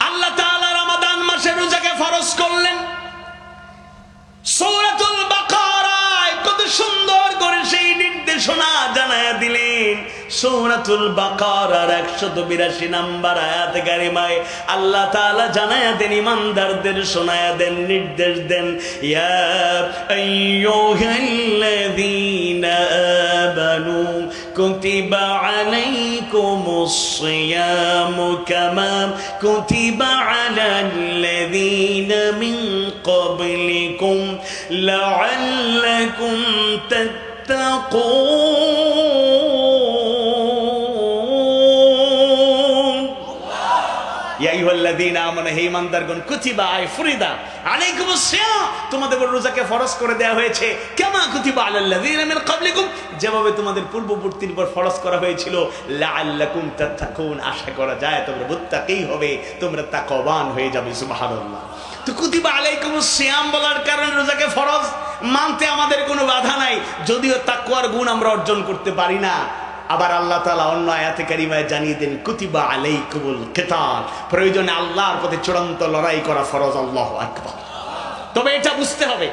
আল্লাহ তাআলা রমাদান মাসে রোজাকে ফরজ করলেন। সূরাতুল বাকারায় কত সুন্দর করে সেই নির্দেশনা জানায়া দিলেন। সূরাতুল বাকারার ১৮২ নম্বর আয়াত কারিমায় আল্লাহ তাআলা জানায়া দেন, ইমানদারদের শোনায়া দেন, নির্দেশ দেন, ইয়া আইয়ুহাল্লাযীনা আমানু কুতিবা আলাইকুমুস সিয়ামু কামা কুতিবা আলাল্লাযীনা মিন ক্বাবলিকুম লাআল্লাকুম তাত্তাকুন। ইয়া আইয়ুহাল্লাযীনা আমানু, হে ঈমানদারগণ, কুতিবা আই ফরিদা আলাইকুমুস সিয়াম, তোমাদের উপর রোজাকে ফরজ করে দেয়া হয়েছে, কামা কুতিবা আলাল্লাযীনা মিন ক্বাবলিকুম, যেভাবে তোমাদের পূর্ববর্তীর উপর ফরজ করা হয়েছিল, লাআল্লাকুম তাত্তাকুন, আশা করা যায় তোমরা মুত্তাকী হবে, তোমরা তাকওয়াবান হয়ে যাবে। সুবহানাল্লাহ। তো কুতিবা আলাইকুমুস সিয়াম বলার কারণে রোজাকে ফরজ মানতে আমাদের কোনো বাধা নাই, যদিও তাকওয়ার গুণ আমরা অর্জন করতে পারি না। আবার আল্লাহ তাআলা অন্য আয়াতে কারিমায় জানিয়ে দেন কুতিবা আলাইকুমুল কিতাল, প্রয়োজনে আল্লাহর পথে চূড়ান্ত লড়াই করা ফরজ। আল্লাহু আকবার। তবে এটা বুঝতে হবে,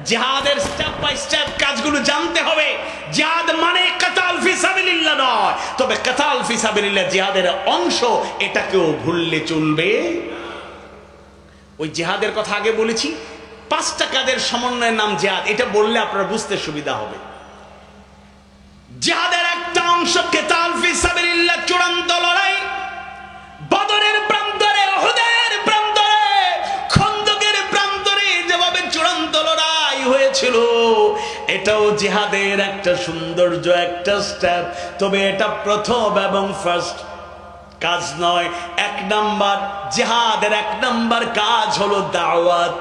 জিহাদের স্টেপ বাই স্টেপ কাজগুলো জানতে হবে। জিহাদ মানে কিতাল ফি সাবিলিল্লাহ নয়, তবে কিতাল ফি সাবিলিল্লাহ জিহাদের অংশ, এটাকেও ভুললে চলবে। ওই জিহাদের কথা আগে বলেছি, 5টা কাজের সমন্বয়ের নাম জিহাদ, এটা বললে আপনারা বুঝতে সুবিধা হবে। জিহাদের একটা অংশ কিতাল ফি সাবিলিল্লাহ, চূড়ান্ত লড়াই। বদরের প্রান্তরে, উহুদের প্রান্তরে, খন্দকের প্রান্তরে যেভাবে চূড়ান্ত লড়াই হয়েছিল, এটাও জিহাদের একটা সৌন্দর্য, একটা স্টেপ। তবে এটা প্রথম এবং ফার্স্ট কাজ নয়। 1 নাম্বার জিহাদের 1 নাম্বার কাজ হলো দাওয়াত।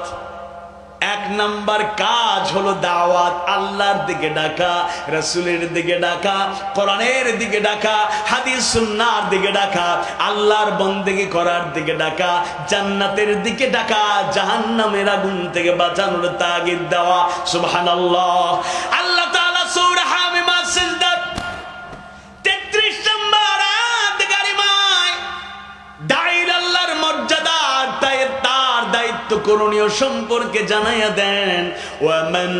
এক নাম্বার কাজ হলো দাওয়াত, আল্লাহর দিকে ডাকা, রাসূলের দিকে ডাকা, কোরআনের দিকে ডাকা, হাদিস সুন্নাহর দিকে ডাকা, আল্লাহর বন্দেগী করার দিকে ডাকা, জান্নাতের দিকে ডাকা, জাহান্নামের আগুন থেকে বাঁচানোর তাগিদ দেওয়া। সুবহানাল্লাহ। আল্লাহ তাআলা সূরা হামিমা সিজদা 33 নম্বর আয়াত কারিমায় দাঈর আল্লাহর মর্যাদা, তার দায়িত্ব করণীয় সম্পর্কে জানাইয়া দেন। ওয়ামান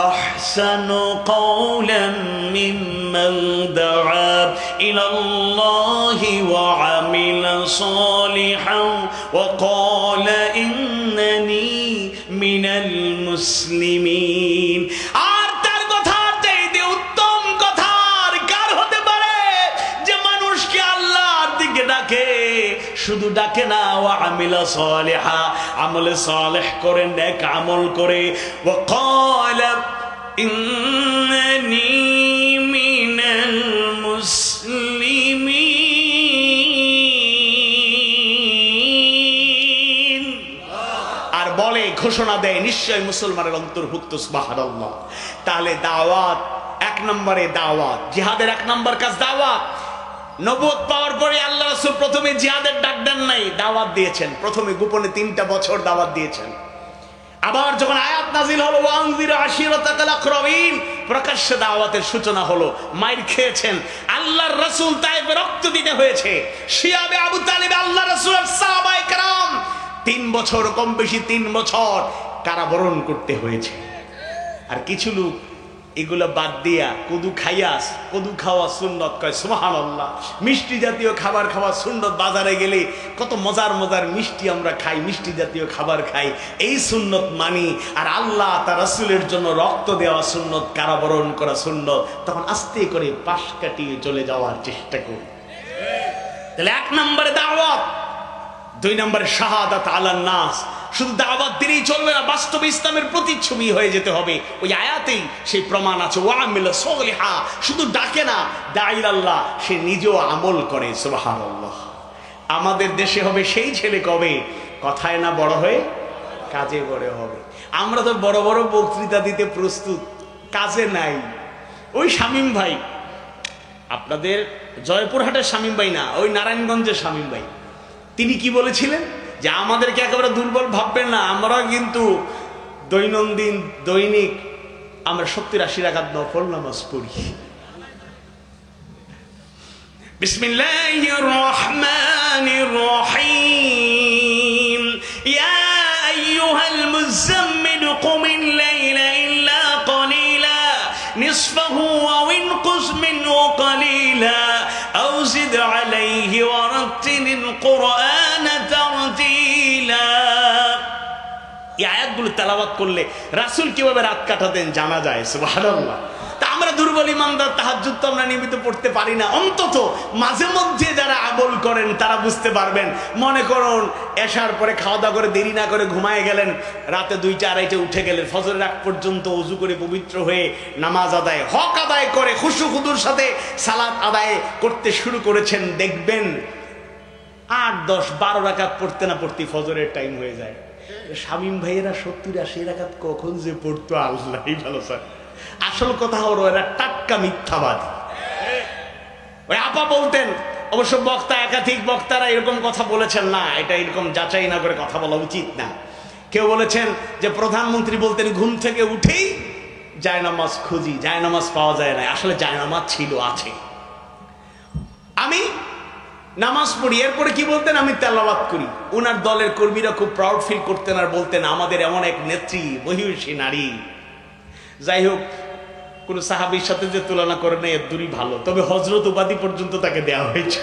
আহসানু কাওলাম মিম্মান দাআ ইলাল্লাহি ওয়া আমিলা সালিহান ওয়া ক্বালা ইন্নানি মিনাল মুসলিমিন। আর তার কথা চাইতে উত্তম কথা আর কার হতে পারে যে মানুষকে আল্লাহর দিকে ডাকে, শুধু ডাকে না, ওয়া আমিলা সালিহা, আমলে সালেহ করে, নেক আমল করে, ওয়া ক্বালা ইন্নানি মিনাল মুসলিমিন, আর বলে, ঘোষণা দেয় নিশ্চয় মুসলমানের অন্তর্ভুক্ত। সুবহানাল্লাহ। তাহলে দাওয়াত, এক নম্বরে দাওয়াত, জিহাদের এক নম্বর কাজ দাওয়াত। নবুয়ত পাওয়ার পরে আল্লাহ রাসূল প্রথমে জিহাদের ডাক দেন নাই, দাওয়াত দিয়েছেন। প্রথমে গোপনে 3টা বছর দাওয়াত দিয়েছেন। আবার যখন আয়াত নাজিল হলো ওয়ানজির আশিরাতাকাল আকরাবিন, প্রকাশ্যে দাওয়াতের সূচনা হলো। মাইর খেয়েছেন, আল্লাহর রাসূল তায়েফে রক্ত দিতে হয়েছে, শিয়াবে আবু তালিব আল্লাহর রাসূলের সাহাবায়ে কেরাম 3 বছর, কম বেশি 3 বছর কারাবরণ করতে হয়েছে। আর কিছু লোক এগুলো বাদ দিয়া কদু খাইয়াস, কদু খাওয়া সুন্নত কয়। সুবহানাল্লাহ। মিষ্টি জাতীয় খাবার খাওয়া সুন্নত। বাজারে গেলে কত মজার মজার মিষ্টি আমরা খাই, মিষ্টি জাতীয় খাবার খাই, এই সুন্নত মানি। আর আল্লাহ তার রাসূলের জন্য রক্ত দেওয়া সুন্নত, কারাবরণ করা সুন্নত। তখন আস্তে করে পাশ কাটিয়ে চলে যাওয়ার চেষ্টা করি। তাহলে 1 নম্বরে দাওয়াত, 2 নম্বরে শাহাদাত আলান নাস। শুধু দাওয়াত দিলেই চলবে না, বাস্তবে ইসলামের প্রতিচ্ছবি হয়ে যেতে হবে। ওই আয়াতেই সেই প্রমাণ আছে। ওয়া আমিলা সালিহা, শুধু ডাকে না, দাঈর আল্লাহ সে নিজেও আমল করে। সুবহানাল্লাহ। আমাদের দেশে হবে সেই ছেলে কবে কথায় না বড় হয়ে কাজে বড় হবে। আমরা তো বড় বড় বক্তৃতা দিতে প্রস্তুত, কাজে নাই। ওই শামীম ভাই, আপনাদের জয়পুরহাটের শামীম ভাই না, ওই নারায়ণগঞ্জের শামীম ভাই, তিনি কি বলেছিলেন যে আমাদেরকে একেবারে দুর্বল ভাববেন না, আমরা কিন্তু দৈনিক আমরা 70-80 রাকাত নফল নামাজ পড়ি। বিসমিল্লাহির রহমানির রহিম। ইয়া আইয়ুহাল মুযাম্মিল কুমিল লাইলা ইল্লা ক্বালিলা নিসফাহু আও ইনকুস মিনহু ক্বালিলা আও জিদ আলাইহি ওয়া রাত্তিলিল কুরআনা তারতিলা। এই আয়াতগুলো তেলাওয়াত করলে রাসূল কিভাবে রাত কাটাতেন জানা যায়। সুবহানাল্লাহ। তা আমরা দুর্বল ইমানদার, তাহাজ্জুদ তো আমরা নিয়মিত পড়তে পারি না। অন্তত মাঝে মধ্যে যারা আমল করেন তারা বুঝতে পারবেন। মনে করুন এশার পরে খাওয়া দাওয়া করে দেরি না করে ঘুমায় গেলেন, রাতে 2টা-2:30 উঠে গেলেন, ফজরের আগ পর্যন্ত ওযু করে পবিত্র হয়ে নামাজ আদায়, হক আদায় করে খুশু খুদুর সাথে সালাত আদায় করতে শুরু করেছেন। দেখবেন 8, 10, 12 রাকাত পড়তে না পড়তে ফজরের টাইম হয়ে যায়। শামীম ভাইয়েরা 70-80 রাকাত কখন যে পড়তো আল্লাহই ভালো স্যার। আসল কথা হলো এরা টাটকা মিথ্যাবাদী। ওই আপা বলতেন, অবশ্য বক্তা, একাধিক বক্তারা এরকম কথা বলেছেন না, এটা এরকম যাচাই না করে কথা বলা উচিত না। কেউ বলেছেন যে প্রধানমন্ত্রী বলতেন ঘুম থেকে উঠেই জায়নামাজ খুঁজি, জায়নামাজ পাওয়া যায় না। আসলে জায়নামাজ ছিল, আছে। আমি নামাজ পড়ি, এরপরে কি বলতেন, আমি তেলাওয়াত করি। ওনার দলের কর্মীরা খুব প্রাউড ফিল করতেন আর বলতেন আমাদের এমন এক নেত্রী, মহিষী নারী। যাই হোক, কোন সাহাবীর সাথে যে তুলনা করে নেই এর দূরই ভালো, তবে হযরত উপাধি পর্যন্ত তাকে দেওয়া হয়েছে।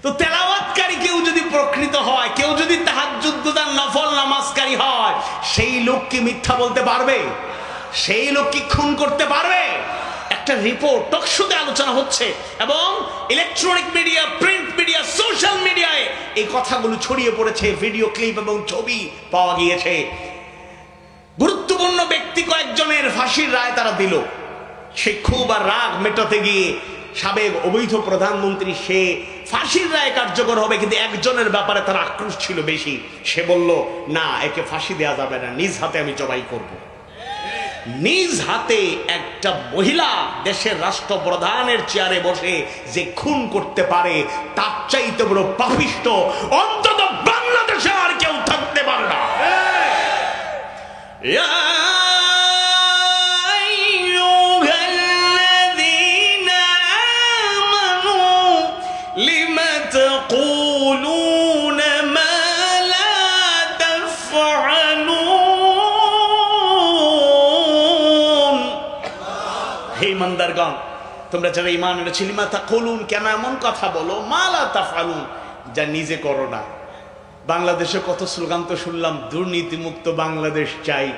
তো তেলাওয়াতকারী কেউ যদি প্রকৃত হয়, কেউ যদি তাহাজ্জুদ গুজার নফল নামাজকারী হয়, সেই লোক কি মিথ্যা বলতে পারবে? সেই লোক কি খুন করতে পারবে? একটা রিপোর্ট টকশোতে আলোচনা হচ্ছে এবং electronic media, print media, social মিডিয়ায় এই কথাগুলো ছড়িয়ে পড়েছে, ভিডিও ক্লিপ এবং ছবি পাওয়া গিয়েছে। গুরুত্বপূর্ণ ব্যক্তি কয়েকজনের ফাঁসির রায় তারা দিল। সে ক্ষোভ আর রাগ মেটাতে গিয়ে সাবেক অবৈধ প্রধানমন্ত্রী সে ফাঁসির রায় কার্যকর হবে, কিন্তু একজনের ব্যাপারে তার আক্রোশ ছিল বেশি। সে বলল, না, একে ফাঁসি দেওয়া যাবে না, নিজ হাতে আমি জবাই করব। নিজ হাতে একটা মহিলা দেশের রাষ্ট্রপ্রধানের চেয়ারে বসে যে খুন করতে পারে, তার চাইতে বড় পাপিষ্ঠ অন্তত বাংলাদেশে আর কেউ থাকতে পারে না। ইমানদারগণ, তোমরা যারা ঈমান এনেছো, লিমা তাকুলুন, কেন এমন কথা বলো, মা লা তাফআলুন, যা নিজে করো না। বাংলাদেশে কত স্লোগান তো শুনলাম, দুর্নীতিমুক্ত বাংলাদেশ চাই।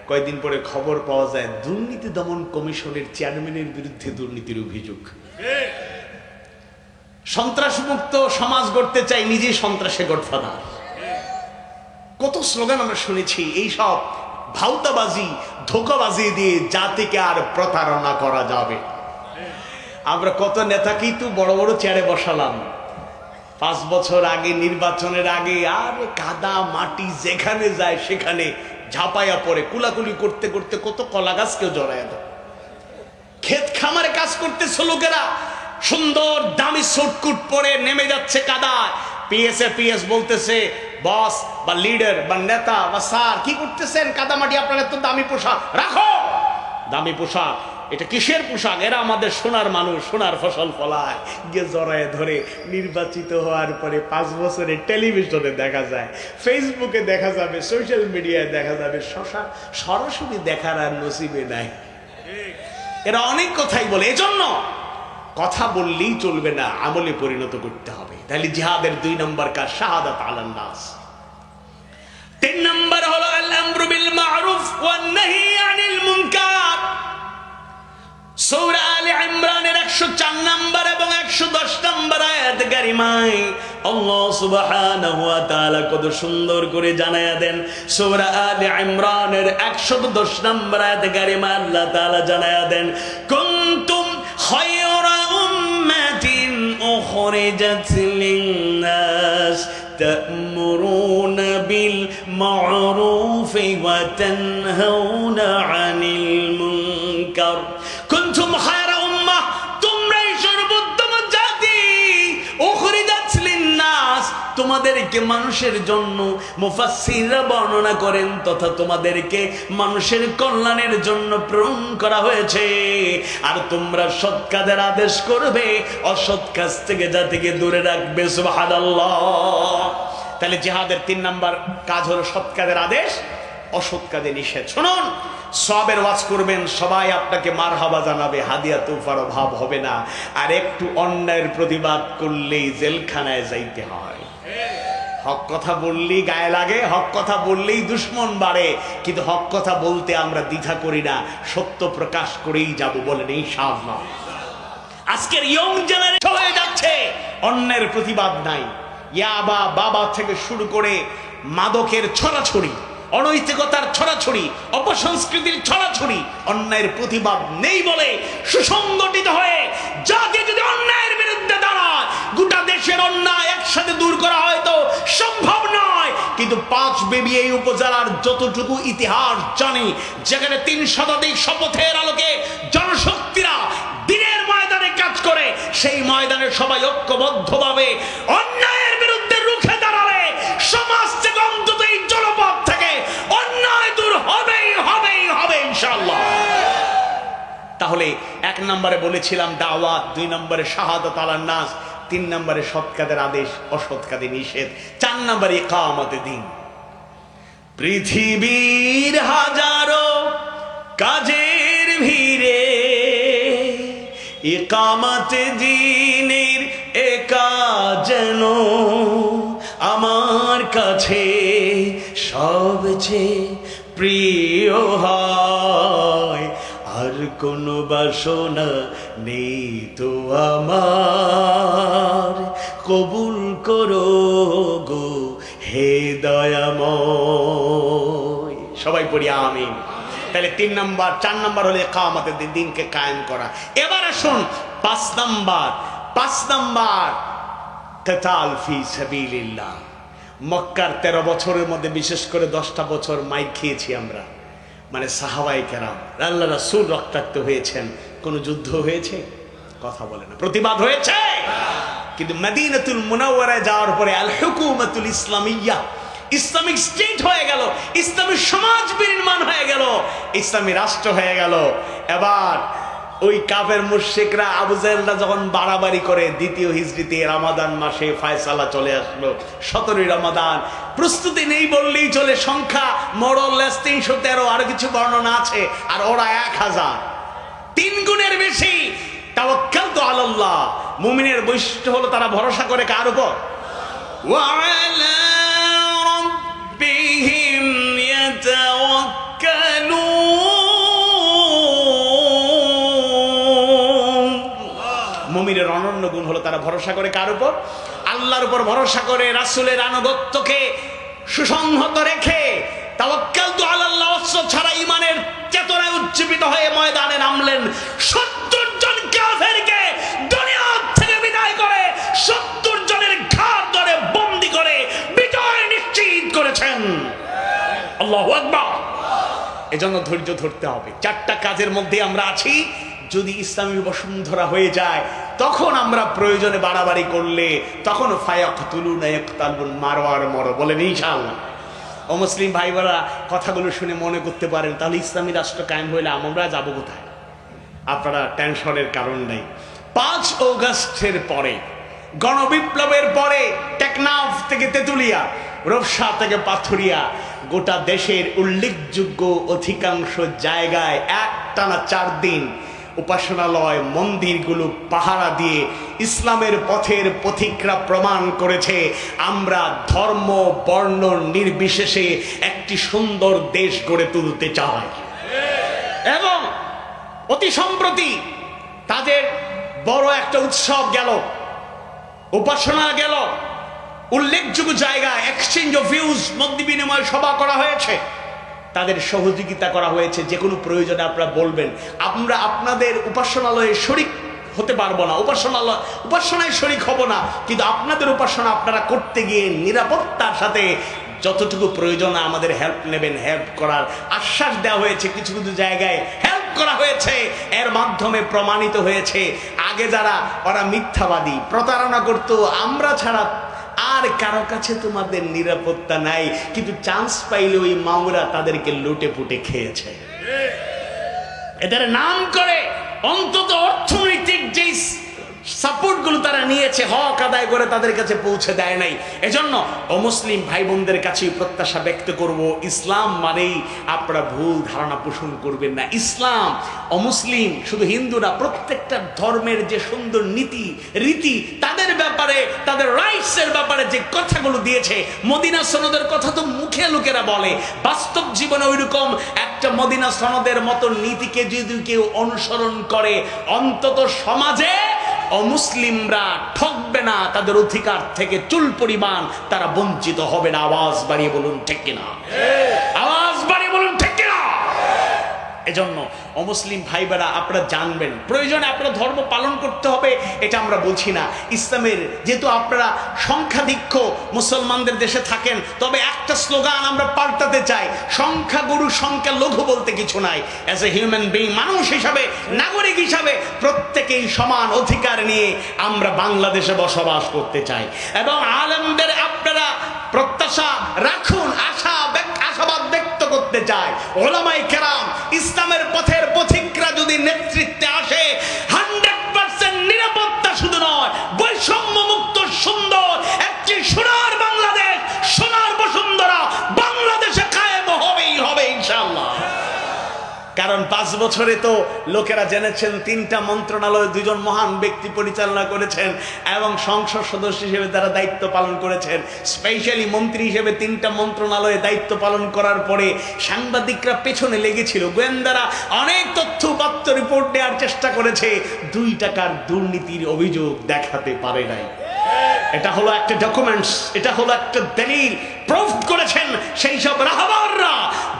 কয়েকদিন পরে খবর পাওয়া যায় দুর্নীতি দমন কমিশনের চেয়ারম্যানের বিরুদ্ধে দুর্নীতির অভিযোগ। সন্ত্রাসমুক্ত সমাজ গড়তে চাই, নিজেই সন্ত্রাসে গডফাদার। কত স্লোগান আমরা শুনেছি। এইসব ভাউতাবাজি, ধোঁকাবাজি দিয়ে জাতিকে আর প্রতারণা করা যাবে। আমরা কত নেতাকেই তো বড় বড় চেয়ারে বসালাম 5 বছর আগে, নির্বাচনের আগে, আর কাদা মাটি যেখানে যায় সেখানে ঝাঁপাইয়া পড়ে, কুলাকুলি করতে করতে কত কলা গাছকেও জড়ায় দেয়। ক্ষেত খামারে কাজ করতেছে লোকেরা, সুন্দর দামি সুটকুট পরে নেমে যাচ্ছে কাদায়। পিএস বলতেছে, বস বা লিডার বা নেতা বা স্যার, কি করতেছেন, কাদামাটি আপনার এত দামি পোশাক রাখো। দামি পোশাক, এটা কিসের পোশাক? এরা আমাদের সোনার মানুষ, সোনার ফসল ফলায়। গিয়ে জড়ায় ধরে নির্বাচিত হওয়ার পরে 5 বছরে টেলিভিশনে দেখা যায়, ফেসবুকে দেখা যাবে, সোশ্যাল মিডিয়ায় দেখা যাবে, সরাসরি দেখার আর নসিবে নাই। এরা অনেক কথাই বলে। এজন্য কথা বললেই চলবে না, আমলে পরিণত করতে হবে। তাহলে জিহাদের 2 নম্বর কাজ শাহাদাত আলান নাস। 3 নম্বর হলো আল আমরু বিল মারুফ ওয়ান নাহি আনিল মুনকার। সূরা আলে ইমরানের 104 নম্বর এবং 110 নম্বর আয়াত কারিমায় আল্লাহ সুবহানাহু ওয়া তাআলা কত সুন্দর করে জানায়া দেন। সূরা আলে ইমরানের 110 নম্বর আয়াত কারিমায় আল্লাহ তাআলা জানায়া দেন, কুনতুম খায়রা উম্মাতিন উখরিজাত লিন-নাস তা'মুরুনা বিল মা'রুফি ওয়া তানহাউনা আনিল মুনকার। কুনতুম খায়রা উম্মাহ, তোমরাই সর্বোত্তম জাতি। উখরিজাত লিন-নাস, তোমাদেরকে মানুষের জন্য মুফাসসিররা বর্ণনা করেন, তথা তোমাদেরকে মানুষের কল্যাণের জন্য প্রেরণ করা হয়েছে। আর তোমরা সৎ কাজের আদেশ করবে, অসৎ কাজ থেকে জাতিকে দূরে রাখবে। সুবহানাল্লাহ। তাহলে জিহাদের 3 নম্বর কাজ হলো সৎ কাজের আদেশ, অসৎ কাজে নিষেধ। শুনুন, সবের ওয়াজ করবেন, সবাই আপনাকে মারহাবা জানাবে, হাদিয়া তোফার অভাব হবে না। আর একটু অন্যায়ের প্রতিবাদ করলেই জেলখানায় যাইতে হয়। হক কথা বললেই গায়ে লাগে, হক কথা বললেই দুশ্মন বাড়ে, কিন্তু হক কথা বলতে আমরা দ্বিধা করি না, সত্য প্রকাশ করেই যাব, বলেন ইনশাআল্লাহ। আজকের ইয়ং জেনারেশন হয়ে যাচ্ছে, অন্যের প্রতিবাদ নাই। ইয়াবা বাবা থেকে শুরু করে মাদকের ছড়াছড়ি, অনৈতিকতার ছড়াছড়ি, অপসংস্কৃতির ছড়াছড়ি, অন্যায়ের প্রতিবাদ নেই বলে সুসংগঠিত হয়ে জাতি যদি অন্যায়ের বিরুদ্ধে দাঁড়ায়, গোটা দেশের অন্যায় একসাথে দূর করা হয়তো সম্ভব নয়, কিন্তু 5 বেবি এই উপজেলার যতটুকু ইতিহাস জানি, যেখানে 3 শতাধিক শপথের আলোকে জনশক্তিরা দিনের ময়দানে কাজ করে, সেই ময়দানে সবাই ঐক্যবদ্ধভাবে অন্যায়ের বিরুদ্ধে রুখে দাঁড়ালে সমাজ থেকে অন্তত এই জনপদ থেকে অন্যায় দূর হবেই ইনশাআল্লাহ। তাহলে 1 নম্বরে বলেছিলাম দাওয়াত, 2 নম্বরে শাহাদাত আলান নাস, 3 নম্বরে সৎ কাজের আদেশ, অসৎ কাজে নিষেধ, 4 নম্বরে ইকামতে দ্বীন। পৃথিবীর হাজারো কাজের ভিড়ে ইকামতে দ্বীনের একা যেন আমার কাছে সবচেয়ে প্রিয় হয়। আর কোনো বাসনা নেই তো আমার, কবুল করো গো হে দয়াময়। সবাই পড়ি আমিন। তাহলে 3 নম্বর, 4 নম্বর হলে ইকামতে দ্বীনকে কায়েম করা। এবার আসুন 5 নম্বর কিতাল ফি সাবিলিল্লাহ। মক্কার 13 বছরের মধ্যে বিশেষ করে 10টা বছর মাইর খেয়েছি আমরা, মানে সাহাবায়ে কেরাম, আল্লাহ রাসূল রক্তাক্ত হয়েছেন। কোন যুদ্ধ হয়েছে? কথা বলে না। প্রতিবাদ হয়েছে? কিন্তু মদিনাতুল মুনাওয়ারায় যাওয়ার পরে আল হুকুমাতুল ইসলামিয়া, ইসলামিক স্টেট হয়ে গেল, ইসলামী সমাজ বিনির্মাণ হয়ে গেল, ইসলামী রাষ্ট্র হয়ে গেল। এবার ওই কাফের মুশরিকরা, আবু জাহেলরা যখন বাড়াবাড়ি করে, দ্বিতীয় হিজরিতে রমাদান মাসে ফয়সালা চলে আসলো, 17ই রমাদান। প্রস্তুতি নেই বললেই চলে, সংখ্যা মোরলেস 313, আরো কিছু বর্ণনা আছে, আর ওরা 1000, 3 গুণের বেশি। তাওয়াক্কালতু আলাল্লাহ, মুমিনের বৈশিষ্ট্য হলো তারা ভরসা করে কার উপর? ওয়া আলা রাব্বিহিম ইয়াতাওয়াক্কালুন। মুমিনের অনন্য গুণ হলো তারা ভরসা করে কার উপর? আল্লাহর উপর ভরসা করে, রাসূলের আনুগত্যকে সুসংহত রেখে। তাওয়াক্কালতু আলাল্লাহ অস্ত্র ছাড়া ঈমানের চেতনায় উজ্জীবিত হয়ে ময়দানে নামলেন। 70 জন কাফেরকে দুনিয়া থেকে বিদায় করে, 70 জনের ঘাড় ধরে বন্দী করে বিজয় নিশ্চিত করেছেন। আল্লাহু আকবার। এজন্য ধৈর্য ধরতে হবে। 4টা কাজের মধ্যে আমরা আছি। যদি ইসলামী বসুন্ধরা হয়ে যায়, তখন আমরা প্রয়োজনে বাড়াবাড়ি করলে, তখন ফায়াকতুলুনা ইয়াকতালুন, মারওয়ার মরো বলেন ইনশাআল্লাহ। ও মুসলিম ভাই বোনেরা, কথাগুলো শুনে মনে করতে পারেন তাহলে ইসলামী রাষ্ট্র কায়েম হইলে আমরা যাব কোথায়? আপনারা টেনশনের কারণ নেই। 5 অগস্টের পরে, গণবিপ্লবের পরে, টেকনাফ থেকে তেতুলিয়া, রূপসা থেকে পাথুরিয়া, গোটা দেশের উল্লেখযোগ্য অধিকাংশ জায়গায় একটানা 4 দিন উপাসনালয়, মন্দিরগুলো পাহারা দিয়ে ইসলামের পথের পথিকরা প্রমাণ করেছে আমরা ধর্ম বর্ণ নির্বিশেষে একটি সুন্দর দেশ গড়ে তুলতে চাই। এবং অতি সম্প্রতি তাদের বড় একটা উৎসব গেল, উপাসনা গেল, উল্লেখযোগ্য জায়গায় এক্সচেঞ্জ অফ ভিউজ, মত বিনিময় সভা করা হয়েছে, তাদের সহযোগিতা করা হয়েছে। যে কোনো প্রয়োজনে আপনারা বলবেন, আমরা আপনাদের উপাসনালয়ে শরিক হতে পারবো না, উপাসনায় শরিক হব না, কিন্তু আপনাদের উপাসনা আপনারা করতে গিয়ে নিরাপত্তার সাথে যতটুকু প্রয়োজন আমাদের হেল্প নেবেন, হেল্প করার আশ্বাস দেওয়া হয়েছে। কিছু কিছু জায়গায় হেল্প করা হয়েছে। এর মাধ্যমে প্রমাণিত হয়েছে আগে যারা ওরা মিথ্যাবাদী, প্রতারণা করতো, আমরা ছাড়া আর কারো কাছে তোমাদের নিরাপত্তা নাই, কিন্তু চান্স পাইলে ওই মাওরা তাদেরকে লুটে পুটে খেয়েছে। এদের নাম করে অন্তত অর্থনৈতিক যে সাপোর্ট গুলো তারা নিয়েছে, হক আদায় করে তাদের কাছে পৌঁছে দেয় নাই। এজন্য অমুসলিম ভাই বোনদের কাছে প্রত্যাশা ব্যক্ত করব, ইসলাম মানেই আপনারা ভুল ধারণা পোষণ করবেন না। ইসলাম অমুসলিম শুধু হিন্দু না, প্রত্যেকটা ধর্মের যে সুন্দর নীতি রীতি, তাদের ব্যাপারে, তাদের রাইটস এর ব্যাপারে যে কথাগুলো দিয়েছে, মদিনা সনদের কথা তো মুখে লোকেরা বলে, বাস্তব জীবনে ওইরকম একটা মদিনা সনদের মতো নীতিকে যদি কেউ অনুসরণ করে, অন্তত সমাজে অমুসলিমরা ঠকবে না, তাদের অধিকার থেকে চুল পরিমাণ তারা বঞ্চিত হবে না। আওয়াজ বাড়িয়ে বলুন ঠিক কিনা? আওয়াজ বাড়িয়ে বলুন ঠিক কিনা? এজন্য অমুসলিম ভাই বোনেরা আপনারা জানবেন, প্রয়োজনে আপনারা ধর্ম পালন করতে হবে, এটা আমরা বলছি না। ইসলামের যেহেতু আপনারা সংখ্যাধিক্য মুসলমানদের দেশে থাকেন, তবে একটা স্লোগান আমরা পাল্টাতে চাই, সংখ্যাগুরু সংখ্যালঘু বলতে কিছু নাই। অ্যাজ এ হিউম্যান বিং, মানুষ হিসাবে, নাগরিক হিসাবে প্রত্যেকেই সমান অধিকার নিয়ে আমরা বাংলাদেশে বসবাস করতে চাই। এবং আলেমদের আপনারা প্রত্যাশা রাখুন, আশাবাদ ব্যক্ত করতে চায়। ওলামায়ে কেরাম, ইসলামের পথের পথিকরা যদি নেতৃত্বে আসে, 100% নিরাপত্তা শুধু নয়, বৈষম্য মুক্ত সুন্দর একটি সোনার বাংলাদেশ, সোনার বসুন্ধরা বাংলাদেশে কায়েম হবেই হবে ইনশাআল্লাহ। কারণ 5 বছরে তো লোকেরা জেনেছেন 3টা মন্ত্রণালয় 2 জন মহান ব্যক্তি পরিচালনা করেছেন, এবং সংসদ সদস্য হিসেবে তারা দায়িত্ব পালন করেছেন। স্পেশালি মন্ত্রী হিসেবে 3টা মন্ত্রণালয়ে দায়িত্ব পালন করার পরে সাংবাদিকরা পেছনে লেগেছিল, গোয়েন্দারা অনেক তথ্য উপাত্ত রিপোর্ট দেওয়ার চেষ্টা করেছে, 2 টাকার দুর্নীতির অভিযোগ দেখাতে পারে নাই। এটা হলো একটা ডকুমেন্টস, এটা হলো একটা দলিল, প্রুফ করেছেন সেই সব রাহবাররা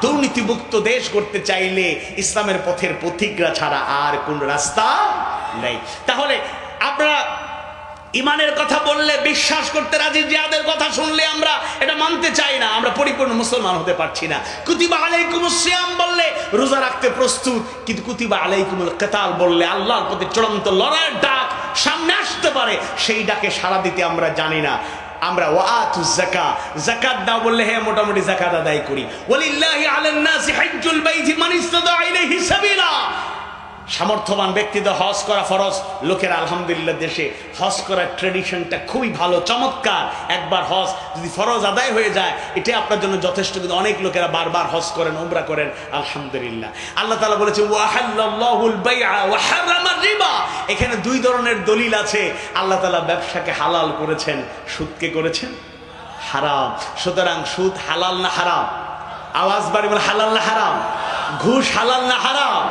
দুর্নীতিমুক্ত দেশ করতে চাইলে ইসলামের পথের পথিকরা ছাড়া আর কোন রাস্তা নেই। তাহলে আপনারা ইমানের কথা বললে বিশ্বাস করতে রাজি, জিহাদের কথা শুনলে আমরা এটা মানতে চাই না, আমরা পরিপূর্ণ মুসলমান হতে পারছি না। কুতিবা আলাইকুমুস সিয়াম বললে রোজা রাখতে প্রস্তুত, কিন্তু কুতিবা আলাইকুমুল কিতাল বললে আল্লাহর প্রতি চূড়ান্ত লড়াইয়ের ডাক সামনে আসতে পারে, সেই ডাকে সাড়া দিতে আমরা জানি না। আমরা ওয়াতুজ যাকাত, যাকাত দাও বললে হ্যাঁ মোটামুটি যাকাত আদায় করি। ওয়ালিল্লাহি আলান নাসি হজ্জুল বাইতি মান ইসতাতা ইলাইহি সাবিলা, সামর্থ্যবান ব্যক্তিদের হজ করা ফরজ। লোকের আলহামদুলিল্লাহ দেশে হজ করার ট্রেডিশনটা খুবই ভালো, চমৎকার। একবার হজ যদি ফরজ আদায় হয়ে যায় এটা আপনার জন্য যথেষ্ট, কিন্তু অনেক লোকেরা বারবার হজ করেন, উমরা করেন, আলহামদুলিল্লাহ। আল্লাহ তাআলা বলেছে ওয়াহাল্লাল্লাহুল বাইআ ওয়া হারামার রিবা, এখানে দুই ধরনের দলিল আছে। আল্লাহ তাআলা ব্যবসাকে হালাল করেছেন, সুদকে করেছেন হারাম। সুতরাং সুদ হালাল না হারাম? আওয়াজ বাড়ি বলে হালাল না হারাম? ঘুষ হালাল না হারাম?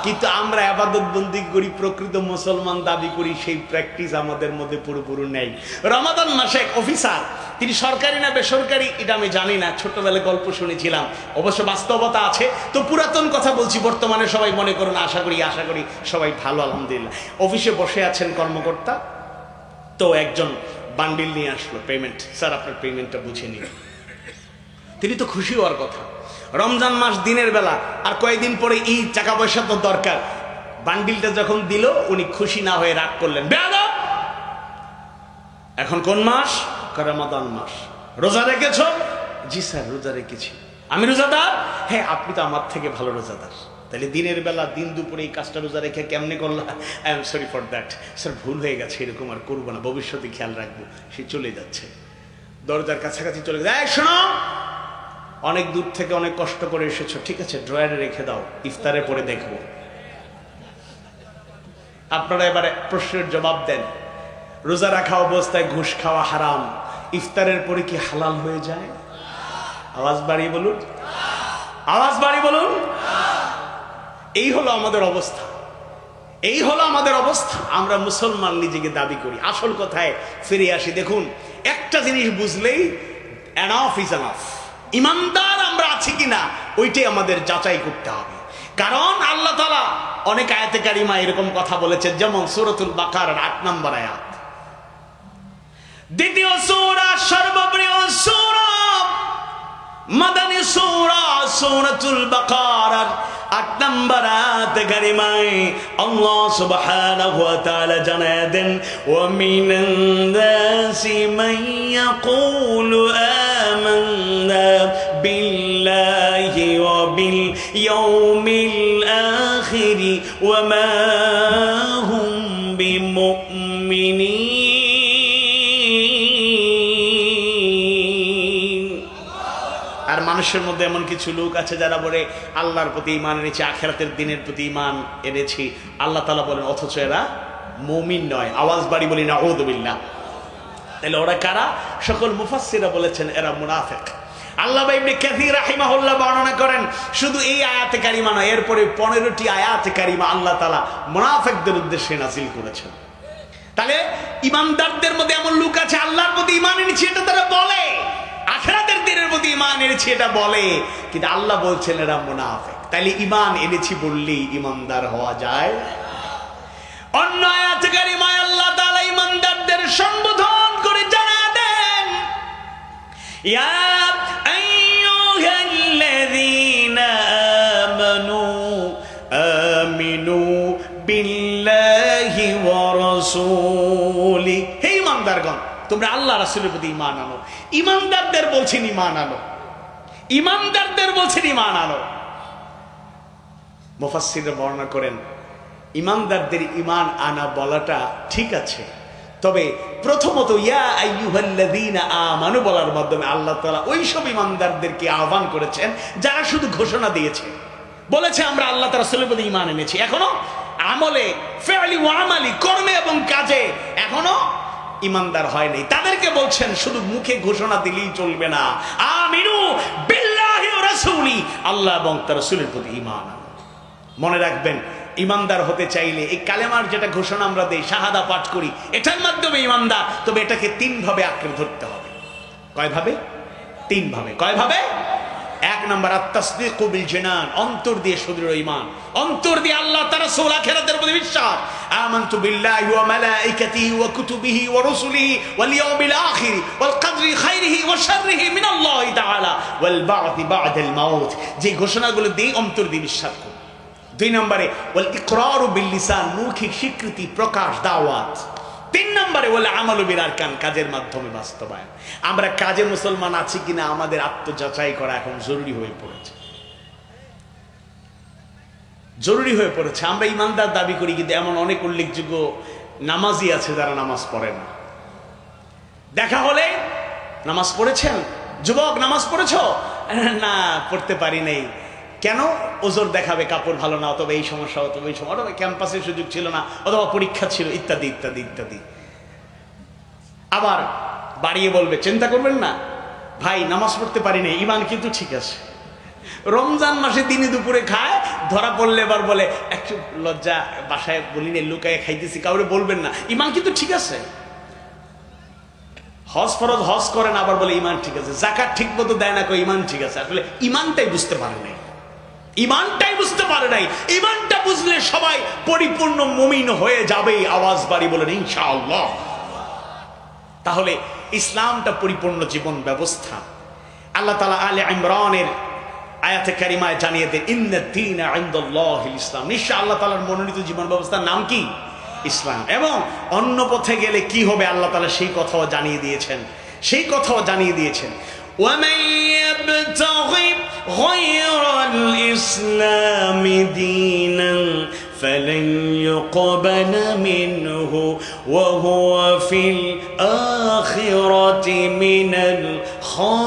কিন্তু আমরা ইবাদত বন্দি করি, প্রকৃত মুসলমান দাবি করি, সেই প্র্যাকটিস আমাদের মধ্যে পুরোপুরি নেই। রমাদান মাসে এক অফিসার, তিনি সরকারি না বেসরকারি এটা আমি জানি না, ছোটবেলায় গল্প শুনেছিলাম, অবশ্য বাস্তবতা আছে, তো পুরাতন কথা বলছি, বর্তমানে সবাই মনে করুন আশা করি সবাই ভালো আলহামদুলিল্লাহ। অফিসে বসে আছেন কর্মকর্তা, তো একজন বান্ডিল নিয়ে আসলো, পেমেন্ট, স্যার আপনার পেমেন্টটা বুঝে নিন। তিনি তো খুশি হওয়ার কথা, রমজান মাস দিনের বেলা, আর কয়েকদিন পরে ঈদ, টাকা পয়সা তো দরকার। বান্ডিলটা যখন দিল উনি খুশি না হয়ে রাগ করলেন, বেয়াদব, এখন কোন মাস? রমাদান মাস, রোজা রেখেছ? জি স্যার রোজা রেখেছি। আমি রোজাদার? হ্যাঁ আপনি তো আমার থেকে ভালো রোজাদার। তাহলে দিনের বেলা দিন দুপুরে এই কাজটা রোজা রেখে কেমনে করলা? I am sorry for that sir, ভুল হয়ে গেছে, এরকম আর করবো না, ভবিষ্যতে খেয়াল রাখবো। সে চলে যাচ্ছে, দরজার কাছাকাছি চলে গেছে। এই শোনো, অনেক দূর থেকে অনেক কষ্ট করে এসেছো, ঠিক আছে ড্রয়ারে রেখে দাও, ইফতারের পরে দেখবো। আপনারা এবারে প্রশ্নের জবাব দেন, রোজা রাখা অবস্থায় ঘুষ খাওয়া হারাম, ইফতারের পরে কি হালাল হয়ে যায়? আওয়াজ বাড়িয়ে বলুন, আওয়াজ বাড়িয়ে বলুন। এই হলো আমাদের অবস্থা, এই হলো আমাদের অবস্থা। আমরা মুসলমান নিজেকে দাবি করি। আসল কথায় ফিরে আসি, দেখুন একটা জিনিস বুঝলেই এনাফ ইজ এনাফ। ইমানদার আমরা আছি কিনা ওইটাই আমাদের যাচাই করতে হবে। কারণ আল্লাহ তাআলা অনেক আয়াতে কারিমা এরকম কথা বলেছেন, যেমন সূরাতুল বাকারার 8 নম্বর আয়াত, দ্বিতীয় সূরা, সর্বপ্রিয় সূরা, মাদানী সূরা, সূরাতুল বাকারার 8 নম্বর আয়াতে কারিমায় আল্লাহ সুবহানাহু ওয়া তাআলা জানায় দেন, ওয়া মিনান নাসি মান ইয়াকুলু আমান্না বিল্লাহি ওয়া বিল ইয়াউমিল আখির ওয়া মা হুম বিমুমিনিন। আর মানুষের মধ্যে এমন কিছু লোক আছে যারা বলে আল্লাহর প্রতি ঈমান এনেছি, আখিরাতের দিনের প্রতি ঈমান এনেছি, আল্লাহ তাআলা বলেন, অথচ এরা মুমিন নয়। আওয়াজ বাড়ি বলি নাউযু বিল্লাহ। তাহলে ওরা কারা? সকল মুফাসসিররা বলেছেন এরা মুনাফিক। আল্লামা ইবনে কাসীর রাহিমাহুল্লাহ বর্ণনা করেন, শুধু এই আয়াতে কারিমা নয়, এরপরে 15টি আয়াতে কারিমা আল্লাহ তাআলা মুনাফিকদের উদ্দেশ্যে নাযিল করেছেন। তাহলে ইমানদারদের মধ্যে এমন লোক আছে আল্লাহর প্রতি ঈমান এনেছি এটা তারা বলে, আখিরাতের দিনের প্রতি ঈমান এনেছি এটা বলে, কিন্তু আল্লাহ বলছেন এরা মুনাফিক। তাইলে ঈমান এনেছি বললেই ঈমানদার হওয়া যায়? অন্য আয়াতে কারিমায় আল্লাহ তাআলা ঈমানদারদের সম্বোধন করে জানা দেন, ইয়া আইয়ুহাল্লাযীনা আমানু আমিনু বিল্লাহি ওয়া রাসূলি, হে ঈমানদারগণ তোমরা আল্লাহ রাসূলের প্রতি ঈমান আনো। ঈমানদারদের বলছেন ঈমান আনো, ঈমানদারদের বলছেন ঈমান আনো। মুফাসসিররা বর্ণনা করেন ঈমানদারদের ঈমান আনা বলাটা ঠিক আছে, তবে প্রথমত ইয়া আইয়ুহাল্লাযীনা আমানু বলার মাধ্যমে আল্লাহ তাআলা ওই সব ঈমানদারদেরকে আহ্বান করেছেন যারা শুধু ঘোষণা দিয়েছে, বলেছে আমরা আল্লাহ তাআলার রাসূলের প্রতি ঈমান এনেছি, এখনো আমলে ফি'লি ওয়া আমালি, কর্মে এবং কাজে এখনো ঈমানদার হয় নাই। তাদেরকে বলছেন শুধু মুখে ঘোষণা দিলেই চলবে না, আমিনু বিল্লাহি ওয়া রাসূলি, আল্লাহ এবং তার রাসূলের প্রতি ঈমান আনো। মনে রাখবেন ঈমানদার হতে চাইলে এই কালেমার যেটা ঘোষণা আমরা দেই, শাহাদা পাঠ করি, এটার মাধ্যমে ঈমানদার। তবে এটাকে 3 ভাবে আঁকড়ে ধরতে হবে। কয় ভাবে? 3 ভাবে। কয় ভাবে? এক নম্বর আত-তাসদীকু বিল জিনান, অন্তর দিয়ে সুদৃঢ় ঈমান, অন্তর দিয়ে আল্লাহ তাআলা রাসূল আখিরাতের প্রতি বিশ্বাস। আমানতু বিল্লাহি ওয়া মালাইকাতিহি ওয়া কুতুবিহি ওয়া রুসুলিহি ওয়াল ইয়াউমিল আখির ওয়াল কদরি খাইরিহি ওয়া শাররিহি মিনাল্লাহি তাআলা ওয়াল বা'থি বা'দাল মাউত, যে ঘোষণাগুলো দিয়ে অন্তর দিয়ে বিশ্বাস করো। দুই নম্বরে ওয়াল ইকরারু বিল লিসান, মৌখিক স্বীকৃতি প্রকাশ দাওয়াত। তিন নম্বরে ওয়াল আমালু বিল আরকান, কাজের মাধ্যমে বাস্তবায়ন। আমরা কাজে মুসলমান আছি কিনা আমাদের আত্মযাচাই করা এখন জরুরি হয়ে পড়েছে, জরুরি হয়ে পড়েছে। আমরা ইমানদার দাবি করি, কিন্তু এমন অনেক উল্লেখযোগ্য নামাজি আছে যারা নামাজ পড়ে না। দেখা হলে নামাজ পড়েছেন, যুবক নামাজ পড়েছো? না, পড়তে পারি নাই। কেন? ওজোর দেখাবে, কাপড় ভালো না, অথবা এই সমস্যা, অথবা এই সমস্যা, অথবা ক্যাম্পাসের সুযোগ ছিল না, অথবা পরীক্ষা ছিল, ইত্যাদি ইত্যাদি ইত্যাদি। আবার বাড়িয়ে বলবে, চিন্তা করবেন না ভাই, নামাজ পড়তে পারি নাই, ইমান কিন্তু ঠিক আছে। রমজান মাসে দিনে দুপুরে খায়, ধরা পড়লে এবার বলে একটু লজ্জা, বাসায় বলি না, লুকায় খাইতেছি, কাউরে বলবেন না, ইমান কিন্তু ঠিক আছে। হজ ফরজ হজ করেন, আবার বলে ইমান ঠিক আছে। যাকাত ঠিক মতো দেয় না, কই ইমান ঠিক আছে। আসলে ইমানটাই বুঝতে পারে নাই, ইমানটাই বুঝতে পারে নাই। ইমানটা বুঝলে সবাই পরিপূর্ণ মুমিন হয়ে যাবে। আওয়াজ বাড়ি বলেন ইনশাআল্লাহ। তাহলে ইসলামটা পরিপূর্ণ জীবন ব্যবস্থা। আল্লাহ তাআলা আলে ইমরানের আয়াতে কারিমায় জানিয়ে দেন, ইন্নাদ দীনা ইনদাল্লাহিল ইসলাম, নিশ্চয় আল্লাহ তাআলার মনোনীত জীবন ব্যবস্থার নাম কি? ইসলাম। এবং অন্য পথে গেলে কি হবে আল্লাহ তাআলা সেই কথাও জানিয়ে দিয়েছেন, সেই কথাও জানিয়ে দিয়েছেন। وَمَن يَبْتَغِي غَيْرَ الْإِسْلَامِ دِينًا فَلَن يُقْبَلَ مِنْهُ وَهُوَ فِي الْآخِرَةِ مِنَ الْخَاسِرِينَ।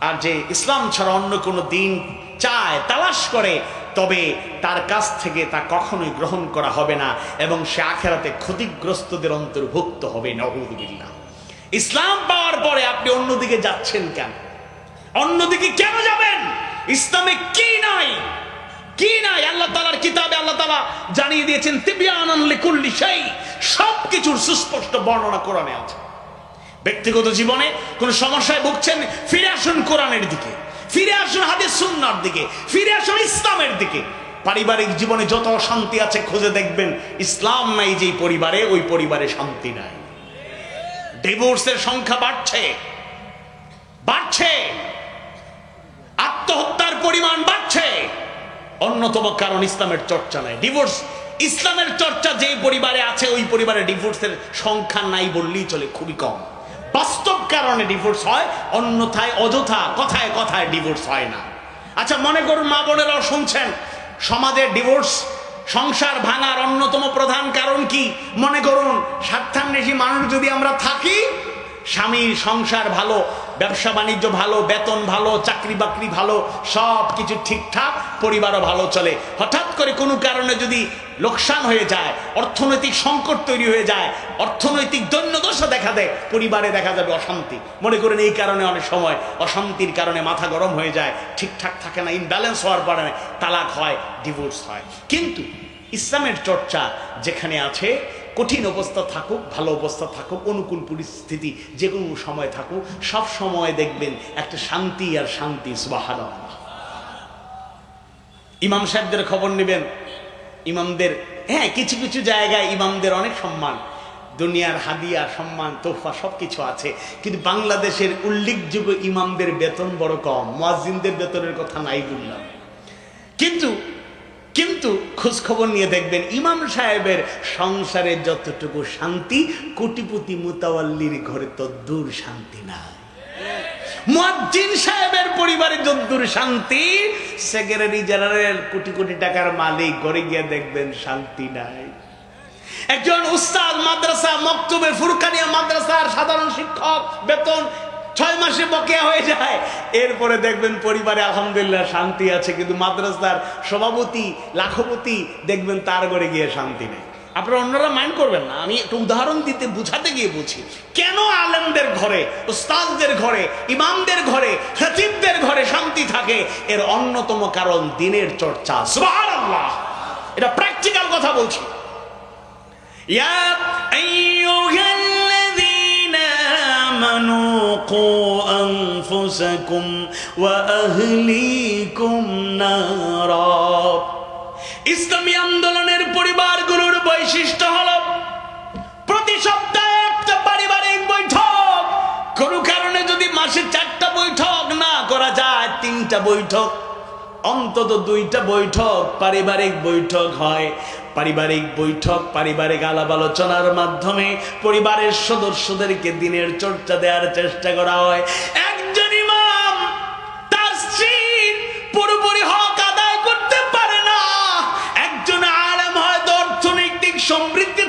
আর যে ইসলাম ছাড়া অন্য কোনো দিন চায়, তালাশ করে, তবে তার কাছ থেকে তা কখনোই গ্রহণ করা হবে না, এবং সে আখিরাতে ক্ষতিগ্রস্তদের অন্তর্ভুক্ত হবে। নাউযুবিল্লাহ। ইসলাম পাওয়ার পরে আপনি অন্যদিকে যাচ্ছেন কেন? অন্যদিকে কেন যাবেন? ইসলামে কি নাই, কি নাই? আল্লাহ তাআলার কিতাবে আল্লাহ তাআলা জানিয়ে দিয়েছেন, তিবয়ানান লিকুল্লি শাই, সবকিছুর সুস্পষ্ট বর্ণনা কোরআনে আছে। ব্যক্তিগত জীবনে কোন সমস্যায় ভুগছেন, ফিরে আসুন কোরআনের দিকে, ফিরে আসুন হাদিস সুন্নাহর দিকে, ফিরে আসুন ইসলামের দিকে। পারিবারিক জীবনে যত অশান্তি আছে খুঁজে দেখবেন, ইসলাম নাই যেই পরিবারে, ওই পরিবারে শান্তি নাই। ডিভোর্সের সংখ্যা বাড়ছে, বাড়ছে, আত্মহত্যার পরিমাণ বাড়ছে। অন্যতম কারণ ইসলামের চর্চা নাই। ডিভোর্স, ইসলামের চর্চা যেই পরিবারে আছে, ওই পরিবারে ডিভোর্সের সংখ্যা নাই বললেই চলে, খুবই কম। বাস্তব কারণে ডিভোর্স হয়, অন্যথায় অযথা কথায় কথায় ডিভোর্স হয় না। আচ্ছা, মনে করুন মা বোনেরাও শুনছেন, সমাজের ডিভোর্স, সংসার ভাঙার অন্যতম প্রধান কারণ কি? মনে করুন স্বার্থান্বেষী মানুষ যদি আমরা থাকি, স্বামীর সংসার ভালো, ব্যবসা বাণিজ্য ভালো, বেতন ভালো, চাকরি বাকরি ভালো, সব কিছু ঠিকঠাক, পরিবারও ভালো চলে। হঠাৎ করে কোনো কারণে যদি লোকসান হয়ে যায়, অর্থনৈতিক সংকট তৈরি হয়ে যায়, অর্থনৈতিক দৈন্যদশা দেখা দেয়, পরিবারে দেখা যাবে অশান্তি। মনে করেন এই কারণে অনেক সময় অশান্তির কারণে মাথা গরম হয়ে যায়, ঠিকঠাক থাকে না, ইমব্যালেন্স হওয়ার কারণে তালাক হয়, ডিভোর্স হয়। কিন্তু ইসলামের চর্চা যেখানে আছে, কঠিন অবস্থা থাকুক, ভালো অবস্থা থাকুক, অনুকূল পরিস্থিতি যে কোনো সময় থাকুক, সব সময় দেখবেন একটা শান্তি আর শান্তি। সুবহানাল্লাহ। ইমাম সাহেবদের খবর নেবেন, ইমামদের, হ্যাঁ কিছু কিছু জায়গায় ইমামদের অনেক সম্মান, দুনিয়ার হাদিয়া, সম্মান, তোহফা সবকিছু আছে, কিন্তু বাংলাদেশের উল্লেখযোগ্য ইমামদের বেতন বড় কম। মুয়াজ্জিনদের বেতনের কথা নাই বললাম, কিন্তু কিন্তু খোঁজ খবর নিয়ে দেখবেন ইমাম সাহেবের সংসারে যতটুকু শান্তি, কোটিপতি মুতাওয়াল্লির ঘরে তদ্দূর শান্তি নাই। মুয়াজ্জিন সাহেবের পরিবারে যদ্দূর শান্তি, সেক্রেটারি জেনারেল কোটি কোটি টাকার মালিক ঘরে গিয়ে দেখবেন শান্তি নাই। একজন উস্তাদ, মাদ্রাসা মক্তবে ফুরকানিয়া মাদ্রাসার সাধারণ শিক্ষক, বেতন 6 মাসে বকেয়া হয়ে যায়, এরপরে দেখবেন পরিবারে আলহামদুলিল্লাহ শান্তি আছে, কিন্তু মাদ্রাসার সভাপতি, লাখপতি দেখবেন তার ঘরে গিয়ে শান্তি নেই। আপনারা অন্যরা মাইন্ড করবেন না, আমি একটা উদাহরণ দিতে বুঝাতে গিয়ে বলছি কেন আলেমদের ঘরে, উস্তাদদের ঘরে, ইমামদের ঘরে, খতিবদের ঘরে শান্তি থাকে। এর অন্যতম কারণ দিনের চর্চা। সুবহানাল্লাহ, এটা প্র্যাকটিক্যাল কথা বলছি। ইয়া আইয়ুহাল্লাযীনা আমানু কু আনফুসাকুম ওয়া আহলিকুম নারা। ইসলামী আন্দোলনের পরিবারগুলোর বৈশিষ্ট্য হলো প্রতি সপ্তাহে একটা পারিবারিক বৈঠক, কোনো কারণে যদি মাসে 4টা বৈঠক না করা যায় 3টা বৈঠক, অন্তত 2টা বৈঠক পারিবারিক বৈঠক হয়। পারিবারিক বৈঠক, পারিবারিক আলাপ আলোচনার মাধ্যমে পরিবারের সদস্যদেরকে দিনের চর্চা দেওয়ার চেষ্টা করা হয়। একজন ইমাম তার স্ত্রীর পুরোপুরি হক আদায় করতে পারে না। একজন আলেম হয়তো অর্থনৈতিক সমৃদ্ধি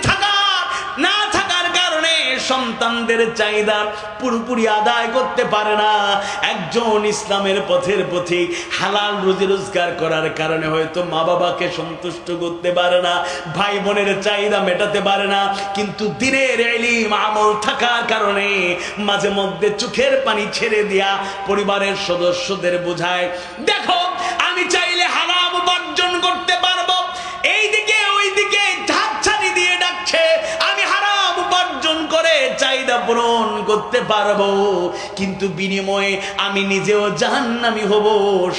না থাকার কারণে সন্তানদের চাহিদা পুরোপুরি আদায় করতে পারে না। একজন ইসলামের পথের পথিক হালাল রুজি রোজগার করার কারণে হয়তো মা বাবাকে সন্তুষ্ট করতে পারে না, ভাই বোনের চাহিদা মেটাতে পারে না, কিন্তু দিনের ইলম আমল থাকার কারণে মাঝে মধ্যে চোখের পানি ছেড়ে দিয়া পরিবারের সদস্যদের বোঝায়, দেখো আমি চাইলে হারাম উপার্জন করতে পারবো, এইদিকে ওইদিকে ঝাঁকছানি দিয়ে ডাকছে, আমি হারাম উপার্জন করে চাহিদা পূরণ করতে পারবো, কিন্তু বিনিময়ে আমি নিজেও জাহান্নামী হব,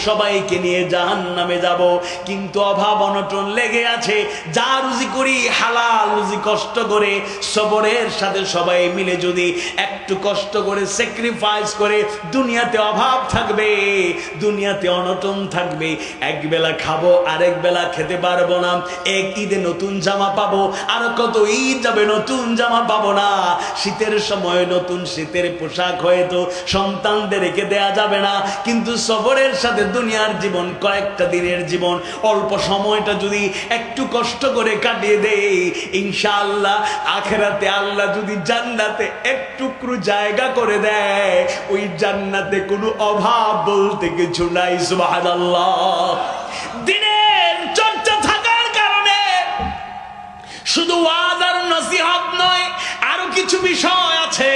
সবাইকে নিয়ে জাহান্নামে যাব। কিন্তু অভাব অনটন লেগে আছে, যা রুজি করি হালাল রুজি কষ্ট করে সবরের সাথে সবাই মিলে যদি একটু কষ্ট করে স্যাক্রিফাইস করে, দুনিয়াতে অভাব থাকবে, দুনিয়াতে অনটন থাকবে, এক বেলা খাবো আরেক বেলা খেতে পারবো না, এক ঈদে নতুন জামা পাবো আর কত ঈদ যাবে নতুন জামা পাবো না, শীতের সময় নতুন শীতের পোশাক হয়তো সন্তানদেরকে দেয়া যাবে না, কিন্তু সবরের সাথে দুনিয়ার জীবন কয়েকটা দিনের জীবন, অল্প সময়টা যদি একটু কষ্ট করে কাটিয়ে দেই, ইনশাআল্লাহ আখিরাতে আল্লাহ যদি জান্নাতে এক টুকরো জায়গা করে দেয়, ওই জান্নাতে কোনো অভাব বলতে কিছু নাই। সুবহানাল্লাহ। দিনের চর্চা থাকার কারণে শুধু ওয়াজ আর নসিহত নয়, আরো কিছু বিষয় আছে।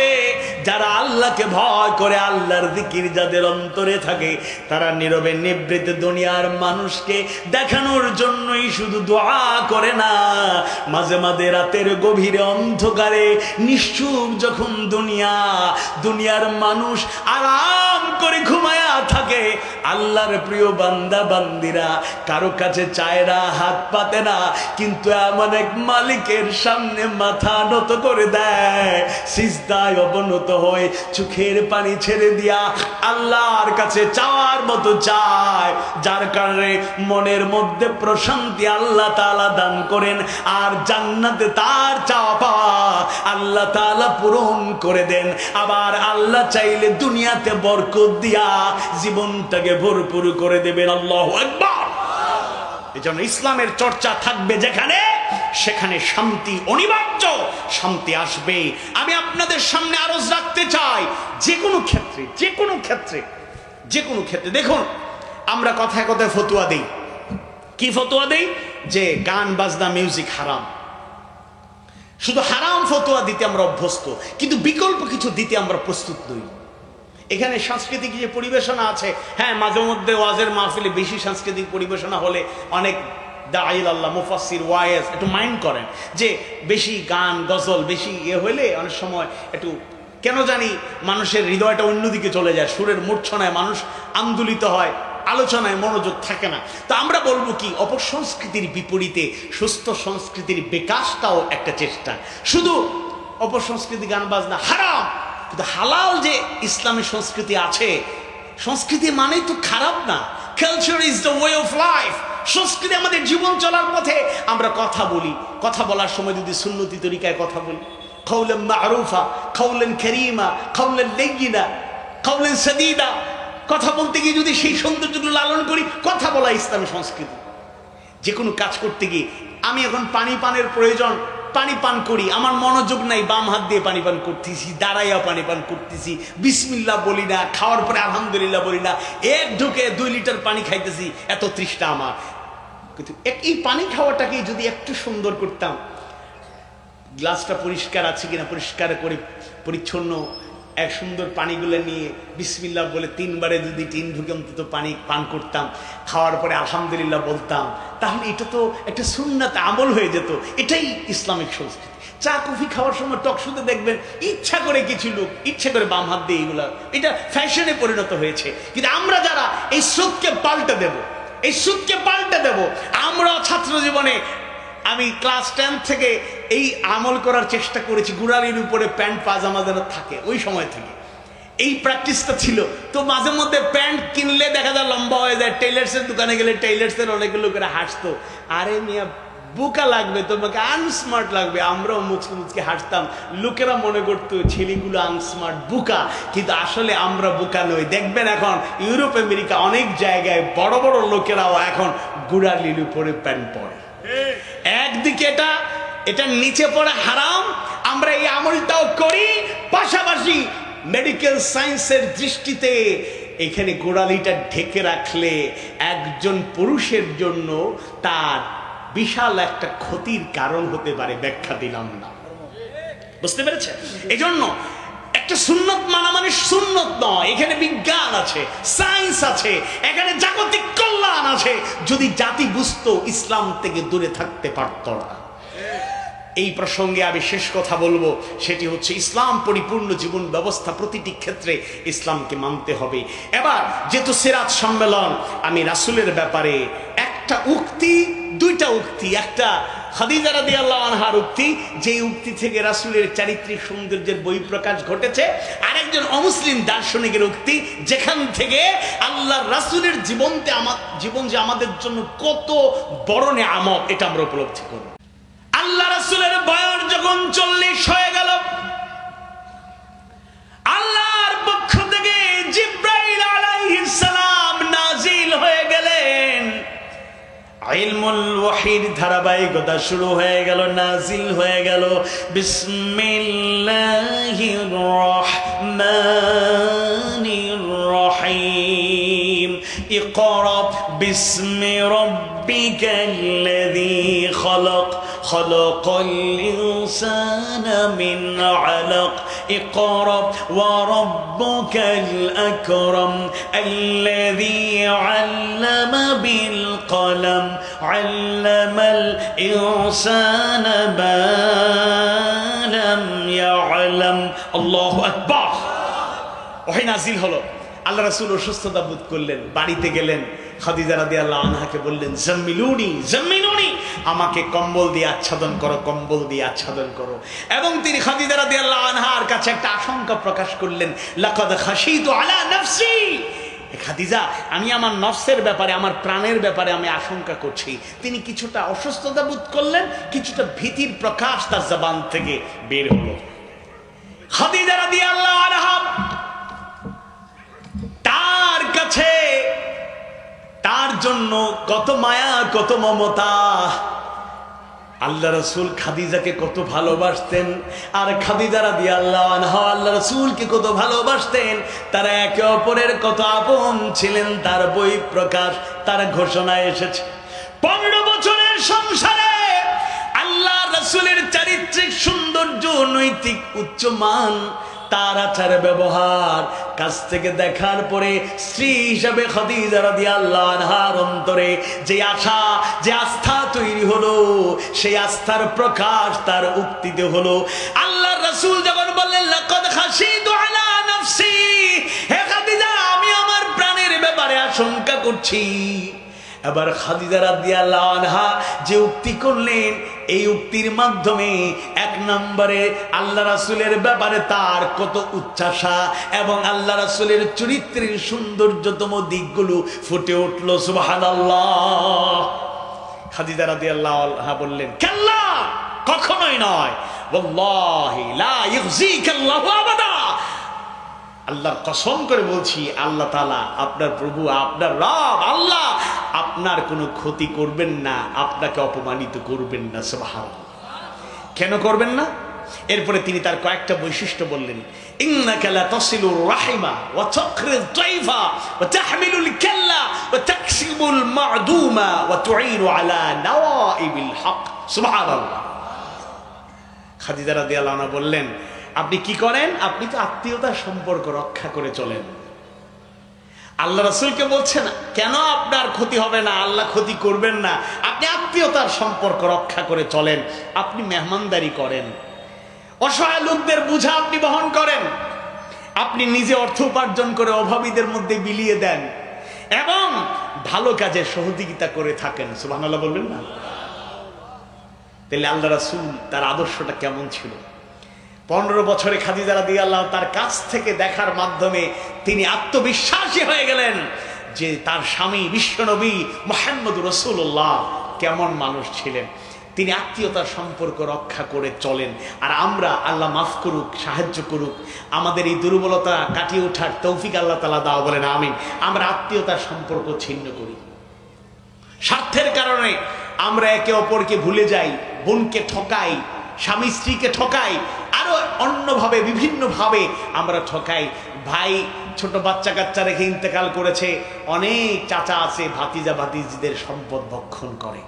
যারা আল্লাহকে ভয় করে, আল্লাহর জিকির যাদের অন্তরে থাকে, তারা নীরবে নিভৃতে দুনিয়ার মানুষকে দেখানোর জন্যই শুধু দোয়া করে না, মাঝে মাঝে রাতের গভীরে অন্ধকারে নিশ্চুপ যখন দুনিয়ার মানুষ আরাম করে ঘুমায়া থাকে, আল্লাহর প্রিয় বান্দা বান্দিরা কারো কাছে চায় না, হাত পাতে না, কিন্তু এমন এক মালিকের সামনে মাথা নত করে দেয়, সিজদায় অবনত হয়ে চোখের পানি ছেড়ে দিয়া আল্লাহর কাছে চাওয়ার মতো চায়, যার কারণে মনের মধ্যে প্রশান্তি আল্লাহ তাআলা দান করেন, আর জান্নাতে তার চাওয়া পাওয়া আল্লাহ তাআলা পূরণ করে দেন। আবার আল্লাহ চাইলে দুনিয়াতে বরকত দিয়া জীবনটাকে ভরপুর করে দেবেন। আল্লাহু আকবার। এজন্য ইসলামের চর্চা থাকবে যেখানে, সেখানে শান্তি অনিবার্য, শান্তি আসবে। আমি আপনাদের সামনে আরজ রাখতে চাই, যে কোনো ক্ষেত্রে দেখুন, আমরা কথায় কথায় ফতোয়া দেই। কি ফতোয়া দেই? যে গান বাজনা মিউজিক হারাম। শুধু হারাম ফতোয়া দিতে আমরা অভ্যস্ত, কিন্তু বিকল্প কিছু দিতে আমরা প্রস্তুত নই। এখানে সাংস্কৃতিক যে পরিবেশনা আছে, হ্যাঁ মাঝে মধ্যে ওয়াজের মাহফিলে বেশি সাংস্কৃতিক পরিবেশনা হলে অনেক দাঈল আল্লাহ মুফাসসির ওয়াইজ একটু মাইন্ড করেন যে বেশি গান গজল বেশি হইলে অনেক সময় একটু কেন জানি মানুষের হৃদয়টা অন্যদিকে চলে যায়, সুরের মূর্ছনায় মানুষ আন্দোলিত হয়, আলোচনায় মনোযোগ থাকে না। তো আমরা বলবো কি, অপসংস্কৃতির বিপরীতে সুস্থ সংস্কৃতির বিকাশটাও একটা চেষ্টা। শুধু অপসংস্কৃতি গান বাজনা হারাম, কিন্তু হালাল যে ইসলামী সংস্কৃতি আছে, সংস্কৃতি মানেই তো খারাপ না। Culture is the way of life. সংস্কৃতি আমাদের জীবন চলার পথে। আমরা কথা বলি, কথা বলার সময় যদি সুন্নতি তরিকায় কথা বলি, কাউলান মারুফা, কাউলান কারীমা, কাউলান লাইয়িনা, কাউলান সাদীদা, কথা বলতে গিয়ে যদি সেই সৌন্দর্যগুলো লালন করি, কথা বলা ইসলামী সংস্কৃতি। যে কোনো কাজ করতে গিয়ে, আমি এখন পানি পানের প্রয়োজন, পানি পান করি, আমার মনোযোগ নাই, বাম হাত দিয়ে পানি পান করতেছি, দাঁড়াইয়া পানি পান করতেছি, বিসমিল্লাহ বলি না, খাওয়ার পরে আলহামদুলিল্লাহ বলি না, এক ঢুকে 2 লিটার পানি খাইতেছি, এত তৃষ্ণা আমার। কিন্তু এই পানি খাওয়াটাকে যদি একটু সুন্দর করতাম, গ্লাসটা পরিষ্কার আছে কিনা পরিষ্কার করে পরিচ্ছন্ন এক সুন্দর পানিগুলো নিয়ে বিসমিল্লাহ বলে 3 বারে যদি 3 ঢুকে অন্তত পানি পান করতাম, খাওয়ার পরে আলহামদুলিল্লাহ বলতাম, তাহলে এটা তো একটা সুন্নাত আমল হয়ে যেত। এটাই ইসলামিক সংস্কৃতি। চা কফি খাওয়ার সময় টক শুতে দেখবেন ইচ্ছা করে কিছু লোক ইচ্ছা করে বাম হাত দিয়ে এগুলা, এটা ফ্যাশনে পরিণত হয়েছে। কিন্তু আমরা যারা এই সুদকে পাল্টে দেব, এই সুদকে পাল্টে দেব, আমরা ছাত্র জীবনে আমি ক্লাস 10 থেকে এই আমল করার চেষ্টা করেছি। গুড়ালির উপরে প্যান্ট পাজামা যেন থাকে, ওই সময় থেকে এই প্র্যাকটিসটা ছিল। তো মাঝে মধ্যে প্যান্ট কিনলে দেখা যায় লম্বা হয়ে যায়, টেইলার্সের দোকানে গেলে টেইলার্সের অনেকগুলো করে হাসতো, আরে মিয়া বোকা লাগবে, তোমাকে আনস্মার্ট লাগবে। আমরাও মুচকে মুচকে হাসতাম, লোকেরা মনে করতো ছেলেগুলো আনস্মার্ট বোকা, কিন্তু আসলে আমরা বোকা নই। দেখবেন এখন ইউরোপ আমেরিকা অনেক জায়গায় বড় বড় লোকেরাও এখন গুড়ালির উপরে প্যান্ট পরে। একদিকে এটা নিচে পড়া হারাম, আমরা এই আমলটাও করি, পাশাপাশি মেডিকেল সায়েন্সের দৃষ্টিতে এখানে গোড়ালিটা ঢেকে রাখলে একজন পুরুষের জন্য তার বিশাল একটা ক্ষতির কারণ হতে পারে। ব্যাখ্যা দিলাম না, বুঝতে পেরেছেন? এই জন্য একটা সুন্নত মানা মানে সুন্নত নয়, এখানে বিজ্ঞান আছে, সায়েন্স আছে, এখানে জাগতিক কল্যাণ আছে। যদি জাতি বুঝতো, ইসলাম থেকে দূরে থাকতে পারত না। এই প্রসঙ্গে আমি শেষ কথা বলবো, সেটি হচ্ছে ইসলাম পরিপূর্ণ জীবন ব্যবস্থা, প্রতিটি ক্ষেত্রে ইসলামকে মানতে হবে। এবার যেহেতু সিরাত সম্মেলন, আমি রাসূলের ব্যাপারে একটা উক্তি, 2টা উক্তি, একটা খাদিজা রাদিয়াল্লাহু আনহার উক্তি, যে উক্তি থেকে রাসূলের চারিত্রিক সৌন্দর্যের বহিঃপ্রকাশ ঘটেছে, আরেকজন অমুসলিম দার্শনিকের উক্তি, যেখান থেকে আল্লাহর রাসূলের জীবন যে আমাদের জন্য কত বড় নেয়ামত, এটা আমরা উপলব্ধি করব। আল্লাহ রাসূলের বয়স যখন 40 হয়ে গেল, আল্লাহর পক্ষ থেকে জিবরাইল আলাইহিস সালাম নাজিল হয়ে গেলেন। ইলমুল ওয়াহির ধারাবাহিকতা শুরু হয়ে গেল, নাজিল হয়ে গেল। বিসমিল্লাহির রহমানির রহিম। ইকরা বিসমি রাব্বিকাল্লাযী খালাক খালাকাল ইনসানা মিন আলাক। ইকরা ওয়া রাব্বুকাল আকরাম আল্লাযী আল্লামা বিল কলম আল্লামাল ইনসানা মা লাম ইয়ালাম। আল্লাহু আকবার। ওহী নাজিল হলো। আল্লাহ রাসূল অসুস্থতা বোধ করলেন, বাড়িতে গেলেন, খাদিজা রাদিয়াল্লাহু আনহাকে বললেন, জাম্মিলুনি জাম্মিলুনি, আমাকে কম্বল দিয়ে আচ্ছাদন করো, কম্বল দিয়ে আচ্ছাদন করো। এবং তিনি খাদিজা রাদিয়াল্লাহু আনহার কাছে একটা আশঙ্কা প্রকাশ করলেন, লাকাদ খাশিতু আলা নাফসি, খাদিজা আমি আমার নফসের ব্যাপারে, আমার প্রাণের ব্যাপারে আমি আশঙ্কা করছি। তিনি কিছুটা অসুস্থতা বোধ করলেন, কিছুটা ভীতির প্রকাশ তার জবান থেকে বের হলো। খাদিজা রাদিয়াল্লাহু আনহা তার কাছে, তার জন্য কত মায়া, কত মমতা। আল্লাহ রাসূল খাদিজাকে কত ভালোবাসতেন, আর খাদিজা রাদিয়াল্লাহু আনহা আল্লাহ রাসূলকে কত ভালোবাসতেন। তারা একে অপরের কত আপন ছিলেন, তার বহিঃপ্রকাশ, তার ঘোষণা এসেছে। 15 বছরের সংসারে আল্লাহ রাসূলের চারিত্রিক সৌন্দর্য, নৈতিক উচ্চমান, তার আচার ব্যবহার কাছ থেকে দেখার পরে স্ত্রী হিসাবে খাদিজা রাদিয়াল্লাহু আনহার অন্তরে যে আশা, যে আস্থা তৈরি হলো, সেই আস্থার প্রকাশ তার উক্তিতে হলো। আল্লাহর রাসূল যখন বললেন, লাকাদ খাশিতু আলা নাফসি, হে খাদিজা আমি আমার প্রাণের ব্যাপারে আশঙ্কা করছি। এবার খাদিজা রাদিয়াল্লাহু আনহা যে উক্তি করলেন, এই উক্তির মাধ্যমে 1 নম্বরে আল্লাহ রাসূলের ব্যাপারে তার কত উচ্চাসা এবং আল্লাহ রাসূলের চরিত্রের সৌন্দর্যতম দিকগুলো ফুটে উঠল। সুবহানাল্লাহ। খাদিজা রাদিয়াল্লাহু আনহা বললেন, কাল্লা, কখনোই নয়, ওয়াল্লাহি লা ইউযিকাল্লাহু আবাদা, আল্লাহর কসম করে বলছি, আল্লাহ তাআলা আপনার প্রভু, আপনার রব আল্লাহ আপনার কোনো ক্ষতি করবেন না, আপনাকে অপমানিত করবেন না। সুবহানাল্লাহ। কেন করবেন না? এরপরে তিনি তার কয়েকটা বৈশিষ্ট্য বললেন। ইন্নাকা লা তাসিলুর রাহিমা ওয়া তাকরিদ দাইফা ওয়া তাহমিলুল কাল্লা ওয়া তাকসিবুল মা'দুমা ওয়া তুঈনু আলা নওয়াইবিল হক। সুবহানাল্লাহ। খাদিজা রাদিয়াল্লাহু আনহা বললেন, আপনি কি করেন? আপনি তো আত্মীয়তার সম্পর্ক রক্ষা করে চলেন। আল্লাহ রাসূলকে বলছেন কেন আপনার ক্ষতি হবে না, আল্লাহ ক্ষতি করবেন না, আপনি আত্মীয়তার সম্পর্ক রক্ষা করে চলেন, আপনি মেহমানদারি করেন, অসহায় লোকদের বোঝা আপনি বহন করেন, আপনি নিজে অর্থ উপার্জন করে অভাবীদের মধ্যে বিলিয়ে দেন এবং ভালো কাজে সহযোগিতা করে থাকেন। সুবহানাল্লাহ বলবেন না? তাহলে আল্লাহ রাসূল তার আদর্শটা কেমন ছিল? 15 বছরে খাদিজা রাদিয়াল্লাহু তার কাছ থেকে দেখার মাধ্যমে তিনি আত্মবিশ্বাসী হয়ে গেলেন যে তার স্বামী বিশ্বনবী মুহাম্মদুর রাসূলুল্লাহ কেমন মানুষ ছিলেন। তিনি আত্মীয়তার সম্পর্ক রক্ষা করে চলেন। আর আমরা, আল্লাহ মাফ করুক, সাহায্য করুক, আমাদের এই দুর্বলতা কাটিয়ে ওঠার তৌফিক আল্লাহ তাআলা দাও, বলেন আমিন। আমরা আত্মীয়তার সম্পর্ক ছিন্ন করি, স্বার্থের কারণে আমরা একে অপরকে ভুলে যাই, বোনকে ঠকাই, স্বামী স্ত্রীকে ঠকাই, আরো অন্যভাবে বিভিন্নভাবে আমরা ঠকাই। ভাই ছোট বাচ্চা কাচ্চা রেখে ইন্তেকাল করেছে, অনেক চাচা আছে ভাতিজা ভাতিজিদের সম্পদ ভক্ষণ করে,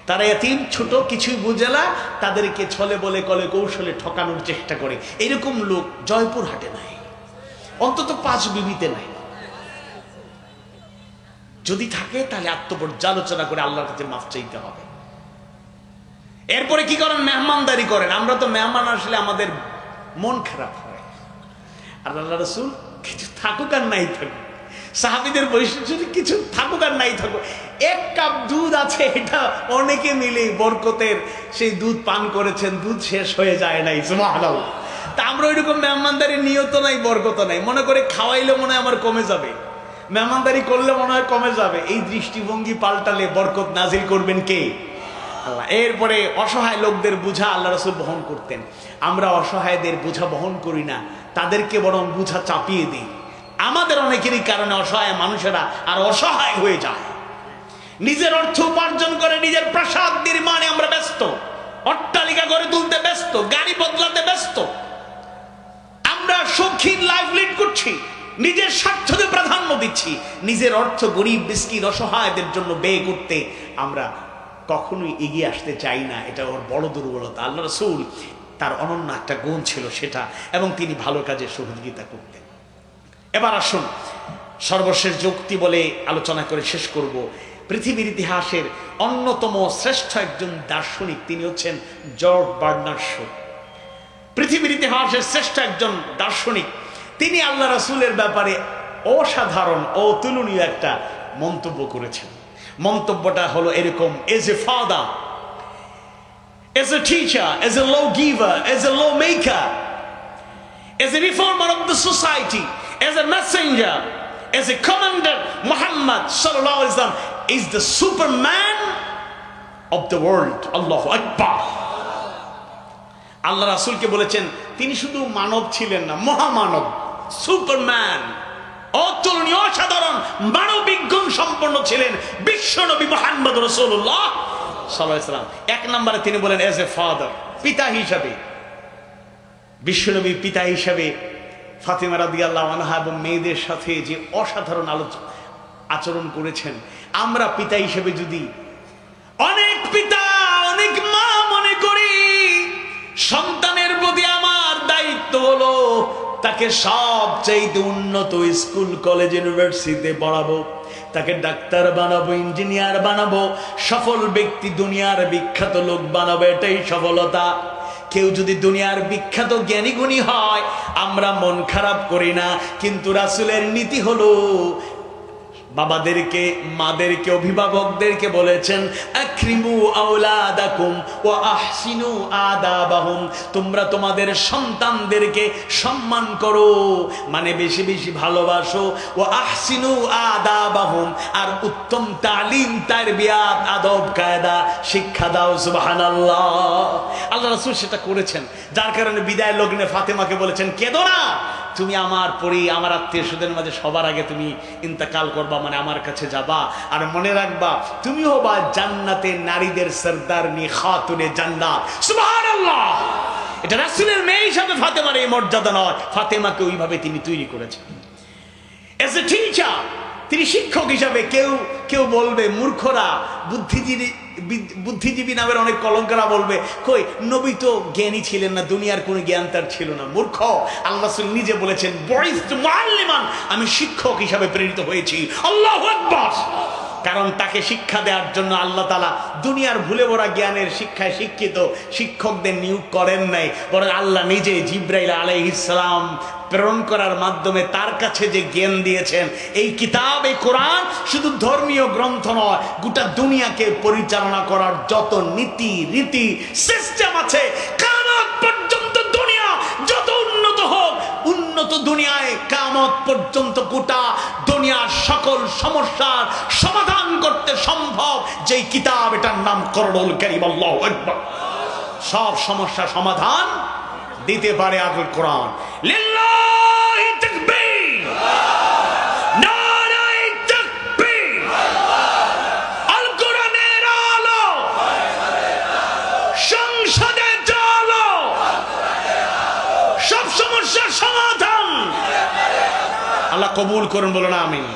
তারা এতিম ছোট, কিছুই বুঝে না, তাদেরকে ছলে বলে কলে কৌশলে ঠকানোর চেষ্টা করে। এরকম লোক জয়পুরহাটে নাই, অন্তত 5 বিবিতে নাই। যদি থাকে তাহলে আত্মপর্যালোচনা করে আল্লাহর কাছে মাফ চাইতে হবে। এরপরে কি করেন? মেহমানদারি করেন। আমরা তো মেহমান আসলে আমাদের মন খারাপ হয়। আর আল্লাহ রাসূল কিছু থাকুক আর নাই থাকুক, সাহাবীদের বৈশিষ্ট্য কিছু থাকুক আর নাই থাকুক, 1 কাপ দুধ আছে, এটা অনেকে মিলে বরকতের সেই দুধ পান করেছেন, দুধ শেষ হয়ে যায় নাই। সুবহানাল্লাহ। তা আমরা ওইরকম মেহমানদারি নিয়ত নাই, বরকত নাই, মনে করে খাওয়াইলে মনে হয় আমার কমে যাবে, মেহমানদারি করলে মনে হয় কমে যাবে। এই দৃষ্টিভঙ্গি পাল্টালে বরকত নাজিল করবেন কে? আল্লাহ। এরপরে অসহায় লোকদের বোঝা আল্লাহ রাসূল বহন করতেন। আমরা অসহায়দের বোঝা বহন করি না, তাদেরকে বরং বোঝা চাপিয়ে দিই। আমাদের অনেকেরই কারণে অসহায় মানুষেরা আর অসহায় হয়ে যায়। নিজের অর্থ উপার্জন করে নিজের প্রাসাদ নির্মাণে আমরা ব্যস্ত, অট্টালিকা গড়ে তুলতে ব্যস্ত, গাড়ি বদলাতে ব্যস্ত, আমরা শৌখিন লাইফ লিড করছি, নিজের স্বার্থকে প্রাধান্য দিচ্ছি। নিজের অর্থ গরিব মিসকিন অসহায়দের জন্য ব্যয় করতে আমরা কখনোই এগিয়ে আসতে চাই না। এটা ওর বড় দুর্বলতা। আল্লাহ রাসূল তার অনন্য একটা গুণ ছিল সেটা, এবং তিনি ভালো কাজে সহযোগিতা করতেন। এবার আসুন সর্বশেষ যুক্তি বলে আলোচনা করে শেষ করব। পৃথিবীর ইতিহাসের অন্যতম শ্রেষ্ঠ একজন দার্শনিক, তিনি হচ্ছেন জর্জ বার্নার্ড শ। পৃথিবীর ইতিহাসের শ্রেষ্ঠ একজন দার্শনিক, তিনি আল্লাহ রাসূলের ব্যাপারে অসাধারণ অতুলনীয় একটা মন্তব্য করেছেন। মন্তব্যটা হলো এরকম: as a father, as a teacher, as a law giver, as a law maker, as a reformer of the society, as a messenger, as a commander, Muhammad sallallahu alaihi wasallam is the superman of the world. Allahu Akbar. আল্লাহ রাসূলকে বলেছেন তিনি শুধু মানব ছিলেন না, মহামানব, Superman, অতুলনীয় অসাধারণ মানবিক গুণ সম্পন্ন ছিলেন বিশ্বনবী মুহাম্মদ রাসূলুল্লাহ সাল্লাল্লাহু আলাইহি ওয়াসাল্লাম। 1 নম্বরে তিনি বলেন এজ এ ফাদার, পিতা হিসাবে। বিশ্বনবী পিতা হিসাবে ফাতিমা রাদিয়াল্লাহু আনহা এবং মেয়েদের সাথে যে অসাধারণ আচরণ করেছেন, আমরা পিতা হিসেবে যদি অনেক পিতা অনেক মা মনে করি সন্তানের প্রতি আমার দায়িত্ব হলো তাকে সবচেয়ে উন্নত স্কুল কলেজ ইউনিভার্সিটিতে পড়াবো, তাকে ডাক্তার বানাবো, ইঞ্জিনিয়ার বানাবো, সফল ব্যক্তি, দুনিয়ার বিখ্যাত লোক বানাবো, এটাই সফলতা। কেউ যদি দুনিয়ার বিখ্যাত জ্ঞানী গুণী হয় আমরা মন খারাপ করি না, কিন্তু রাসূলের নীতি হলো বাবাদেরকে, মাদেরকে, অভিভাবকদেরকে বলেছেন আকরিমু আওলাদাকুম ওয়া আহসিনু আদাবাহুম, তোমরা তোমাদের সন্তানদেরকে সম্মান করো, মানে বেশি বেশি ভালোবাসো, ওয়া আহসিনু আদাবাহুম, আর উত্তম তালিম, তারবিয়াত, আদব কায়দা শিক্ষা দাও। সুবহানাল্লাহ। আল্লাহ রাসূল সেটা করেছেন, যার কারণে বিদায় লগ্নে ফাতেমাকে বলেছেন কেঁদো না, তুমি আমার পরে আমার আত্মীয় স্বজনের মাঝে সবার আগে তুমি ইন্তেকাল করবা, মানে আমার কাছে যাবা, আর মনে রাখবা তুমি হবা জান্নাতের নারীদের সরদারনি, খাতুনে জান্নাত। সুবহানাল্লাহ। এটা রাসূলের মেয়ে হিসাবে ফাতেমার এই মর্যাদা নয়, ফাতেমাকে ওইভাবে তিনি তৈরি করেছেন। এজ এ টিচার, তিনি শিক্ষক হিসাবে কেউ কেউ বলবে মূর্খরা, বুদ্ধিজীবী নামের অনেক কলঙ্করা বলবে কই নবী তো জ্ঞানী ছিলেন না, দুনিয়ার কোনো জ্ঞান তার ছিল না, মূর্খ। আল্লাহ রাসূল নিজে বলেছেন বুইসতু মুআল্লিমান, আমি শিক্ষক হিসাবে প্রেরিত হয়েছি। আল্লাহু আকবার। কারণ তাকে শিক্ষা দেওয়ার জন্য আল্লাহ তাআলা দুনিয়ার ভুলে ভরা জ্ঞানের শিক্ষায় শিক্ষিত শিক্ষকদের নিয়োগ করেন নাই, বরং আল্লাহ নিজে জিবরাইল আলাইহিস সালাম প্রেরণ করার মাধ্যমে তার কাছে যে জ্ঞান দিয়েছেন। এই কিতাব, এই কোরআন শুধু ধর্মীয় গ্রন্থ নয়, গোটা দুনিয়াকে পরিচালনা করার যত নীতি রীতি সিস্টেম আছে, কিয়ামত পর্যন্ত দুনিয়া যত উন্নত হোক, উন্নত দুনিয়ায় কিয়ামত পর্যন্ত গোটা দুনিয়ার সকল সমস্যার সমাধান করতে সম্ভব যেই কিতাব, এটার নাম কোরআনুল কারীম। আল্লাহু আকবার। সব সমস্যা সমাধান দিতে পারে আল কোরআন। লিল্লাহি তাকবীর, নারায়ে তাকবীর। আল কোরআনের আলো সংসদে চলো, সব সমস্যার সমাধান আল্লাহ কবুল করুন, বলো না আমিন।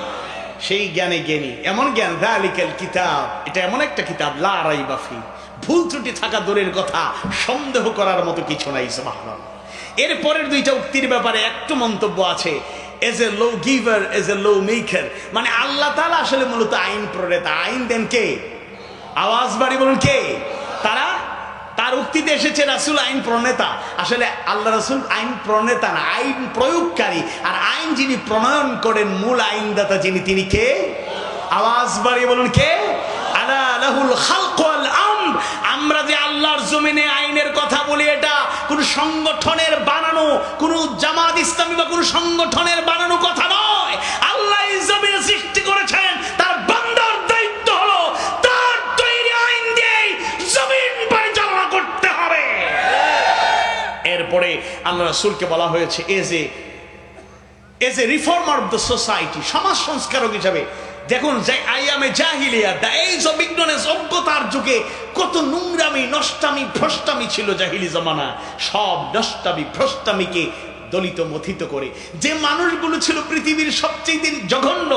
সেই জ্ঞানে জ্ঞানী, এমন জ্ঞান, যালিকাল কিতাব, এটা এমন একটা কিতাব লা রাইবা ফি, ভুল ত্রুটি থাকা দূরের কথা, সন্দেহ করার মতো কিছু নাই। সুবহানাল্লাহ। এর পরের দুইটা উক্তির ব্যাপারে একটু মন্তব্য আছে। As a low giver, as A low maker, মানে আল্লাহ তাআলা আসলে মূলত আইন প্রণেতা। আইন দেন কে? আওয়াজ বাড়ি বলুন কে? তারা। তার উক্তিতে এসেছে রাসূল আইন প্রণেতা। আসলে আল্লাহ রাসূল আইন প্রণেতা না, আইন প্রয়োগকারী। আর আইন যিনি প্রণয়ন করেন, মূল আইনদাতা যিনি, তিনি কে? আওয়াজ বাড়িয়ে বলুন কে? আলা লাহুল খালকু ওয়াল আমর। আমরা যে আল্লাহর জমিনে আইনের কথা বলি, এটা কোন সংগঠনের বানানো, কোন জামাত ইসলামী বা কোন সংগঠনের বানানো কথা নয়। আল্লাহ এই জমিনে সৃষ্টি করেছেন, তার বান্দার দায়িত্ব হলো তার তৈরি আইন দিয়ে জমিন পরিচালনা করতে হবে। এরপরে আল্লাহ রাসূলকে বলা হয়েছে as a reformer of the society, সমাজ সংস্কারক হিসাবে। দেখুন, যে আইয়ামে জাহিলিয়া, দ্য এজ অফ ইগনোরেন্স, অজ্ঞতার যুগে কত নোংরামি, নষ্টামি, ভ্রষ্টামি ছিল জাহিলি জামানা। সব নষ্টামি ভ্রষ্টামিকে দলিত মথিত করে যে মানুষগুলো ছিল পৃথিবীর সবচেয়ে জঘন্য,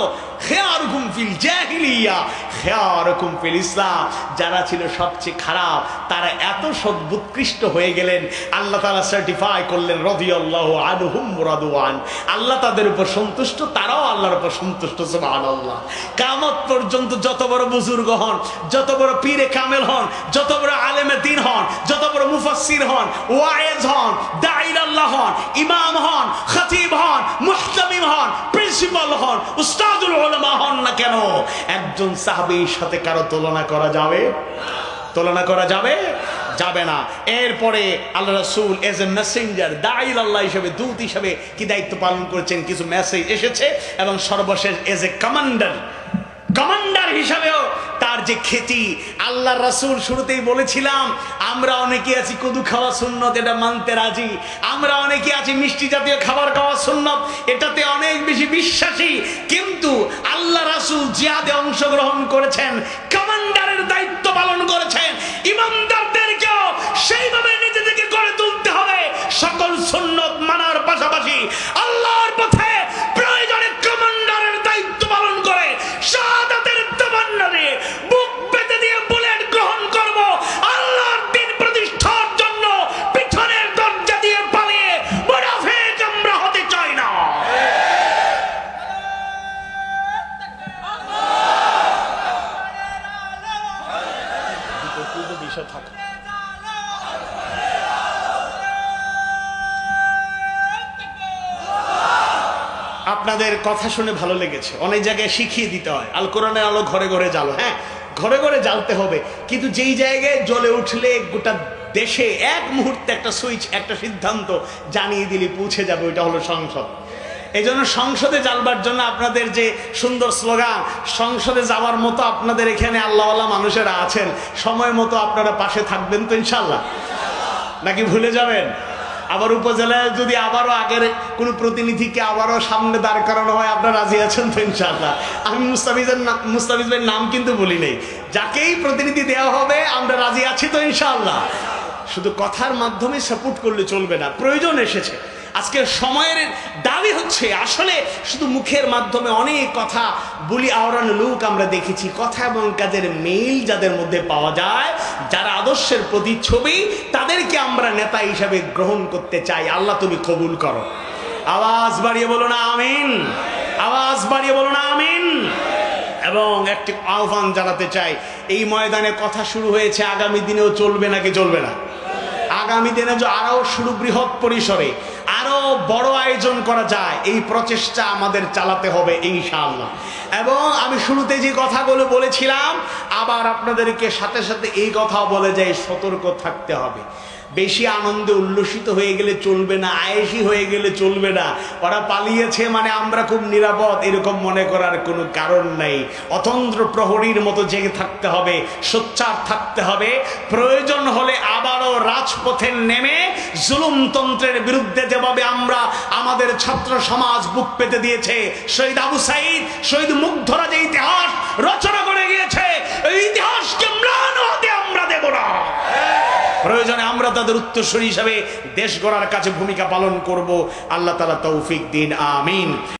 খেয়ারকুম ফিল জাহিলিয়া খেয়ারকুম ফিল ইসলাম, যারা ছিল সবচেয়ে খারাপ, তারা এত সদ্বুৎকৃষ্ট হয়ে গেলেন। আল্লাহ তাআলা সার্টিফাই করলেন রাদিয়াল্লাহু আনহুম ওয়া রাদওয়ান। আল্লাহ তাদের উপর সন্তুষ্ট, তারাও আল্লাহর উপর সন্তুষ্ট। সুবহানাল্লাহ। কিয়ামত পর্যন্ত যত বড় বুজুর্গ হন, যত বড় পীরে কামেল হন, যত বড় আলেমে দ্বীন হন, যত বড় মুফাসসির হন, ওয়াইজ হন, দাঈ আল্লাহ হন, ইমাম হন, খতিব হন, মুহতামিম হন, প্রিন্সিপাল হন, উস্তাদুল উলামা হন না কেন, একজন সাহাবীর সাথে কারো তুলনা করা যাবে? তুলনা করা যাবে? যাবে না। এরপরে আল্লাহ রাসূল এজ এ মেসেঞ্জার, দাঈ আল্লাহ হিসেবে, দূত হিসেবে কি দায়িত্ব পালন করেছেন, কিছু মেসেজ এসেছে। এবং সর্বশেষ এজ এ কমান্ডার হিসাবেও তার যে খ্যাতি। আল্লাহ রাসূল শুরুতেই বলেছিলাম, আমরা অনেকে আছি কদু খাওয়া সুন্নত, এটা মানতে রাজি। আমরা অনেকে আছি মিষ্টি জাতীয় খাবার খাওয়া সুন্নত, এটাতে অনেক বেশি বিশ্বাসী। কিন্তু আল্লাহ রাসূল জিহাদে অংশগ্রহণ করেছেন, কমান্ডারের দায়িত্ব পালন করেছেন। ইমানদারদেরকেও সেইভাবে নিজে থেকে গড়ে তুলতে হবে, সকল সুন্নত মানার পাশাপাশি আল্লাহর পথে প্রয়োজনে কমান্ডারের দায়িত্ব পালন করে শাহাদাতের তামান্না নিয়ে বুক পেতে দিয়ে বুলেট গ্রহণ করব, আল্লাহর দ্বীন প্রতিষ্ঠার জন্য পিছনের দরজা দিয়ে পালিয়ে মুনাফিক আমরা হতে চাই না। আপনাদের কথা শুনে ভালো লেগেছে। অনেক জায়গায় শিখিয়ে দিতে হয়, আল কোরআনের আলো ঘরে ঘরে জ্বালো। হ্যাঁ, ঘরে ঘরে জ্বালতে হবে, কিন্তু যেই জায়গায় জ্বলে উঠলে গোটা দেশে এক মুহূর্তে একটা সুইচ, একটা সিদ্ধান্ত জানিয়ে দিলে পৌঁছে যাবে, ওইটা হলো সংসদ। এই জন্য সংসদে জ্বালবার জন্য আপনাদের যে সুন্দর স্লোগান, সংসদে যাওয়ার মতো আপনাদের এখানে আল্লাহওয়ালা মানুষেরা আছেন, সময় মতো আপনারা পাশে থাকবেন তো ইনশাল্লাহ, নাকি ভুলে যাবেন? আবার উপজেলায় যদি আবারও আগের কোনো প্রতিনিধিকে আবারও সামনে দাঁড় করানো হয়, আপনারা রাজি আছেন তো ইনশাআল্লাহ? আমি মুস্তাফিজ ভাইয়ের নাম কিন্তু বলি নেই, যাকেই প্রতিনিধি দেওয়া হবে আমরা রাজি আছি তো ইনশাআল্লাহ। শুধু কথার মাধ্যমে সাপোর্ট করলে চলবে না, প্রয়োজন এসেছে। আজকে সময়ের দাবি হচ্ছে আসলে শুধু মুখের মাধ্যমে অনেক কথা বলি আওড়ানো লোক আমরা দেখেছি, কথা এবং কাজের মিল যাদের মধ্যে পাওয়া যায়, যারা আদর্শের প্রতিচ্ছবি, তাদেরকে আমরা নেতা হিসাবে গ্রহণ করতে চাই। আল্লাহ তুমি কবুল করো। আওয়াজ বাড়িয়ে বলো না আমিন, আওয়াজ বাড়িয়ে বলো না আমিন। এবং একটি আহ্বান জানাতে চাই, এই ময়দানে কথা শুরু হয়েছে, আগামী দিনেও চলবে নাকি চলবে না? আগামী দিনে যে আরো শুরু বৃহৎ পরিসরে আরো বড় আয়োজন করা যায়, এই প্রচেষ্টা আমাদের চালাতে হবে ইনশাআল্লাহ। এবং আমি শুরুতে যে কথাগুলো বলেছিলাম, আবার আপনাদেরকে সাথে সাথে এই কথাও বলে যাই, সতর্ক থাকতে হবে। বেশি আনন্দে উল্লসিত হয়ে গেলে চলবে না, আয়েশি হয়ে গেলে চলবে না। ওরা পালিয়েছে মানে আমরা খুব নিরাপদ, এরকম মনে করার কোনো কারণ নাই। অতন্ত্র প্রহরীর মতো জেগে থাকতে হবে, সোচ্চার থাকতে হবে। প্রয়োজন হলে আবারও রাজপথে নেমে জুলুমতন্ত্রের বিরুদ্ধে যেভাবে আমরা আমাদের ছাত্র সমাজ বুক পেতে দিয়েছে, শহীদ আবু সাঈদ, শহীদ মুগ্ধরা যে ইতিহাস রচনা করে গিয়েছে, এই ইতিহাসকে ম্লান হতে আমরা দেব না। প্রয়োজনে আমরা তাদের উত্তরসূরি হিসাবে দেশ গড়ার কাছে ভূমিকা পালন করব। আল্লাহ তাআলা তৌফিক দিন, আমিন।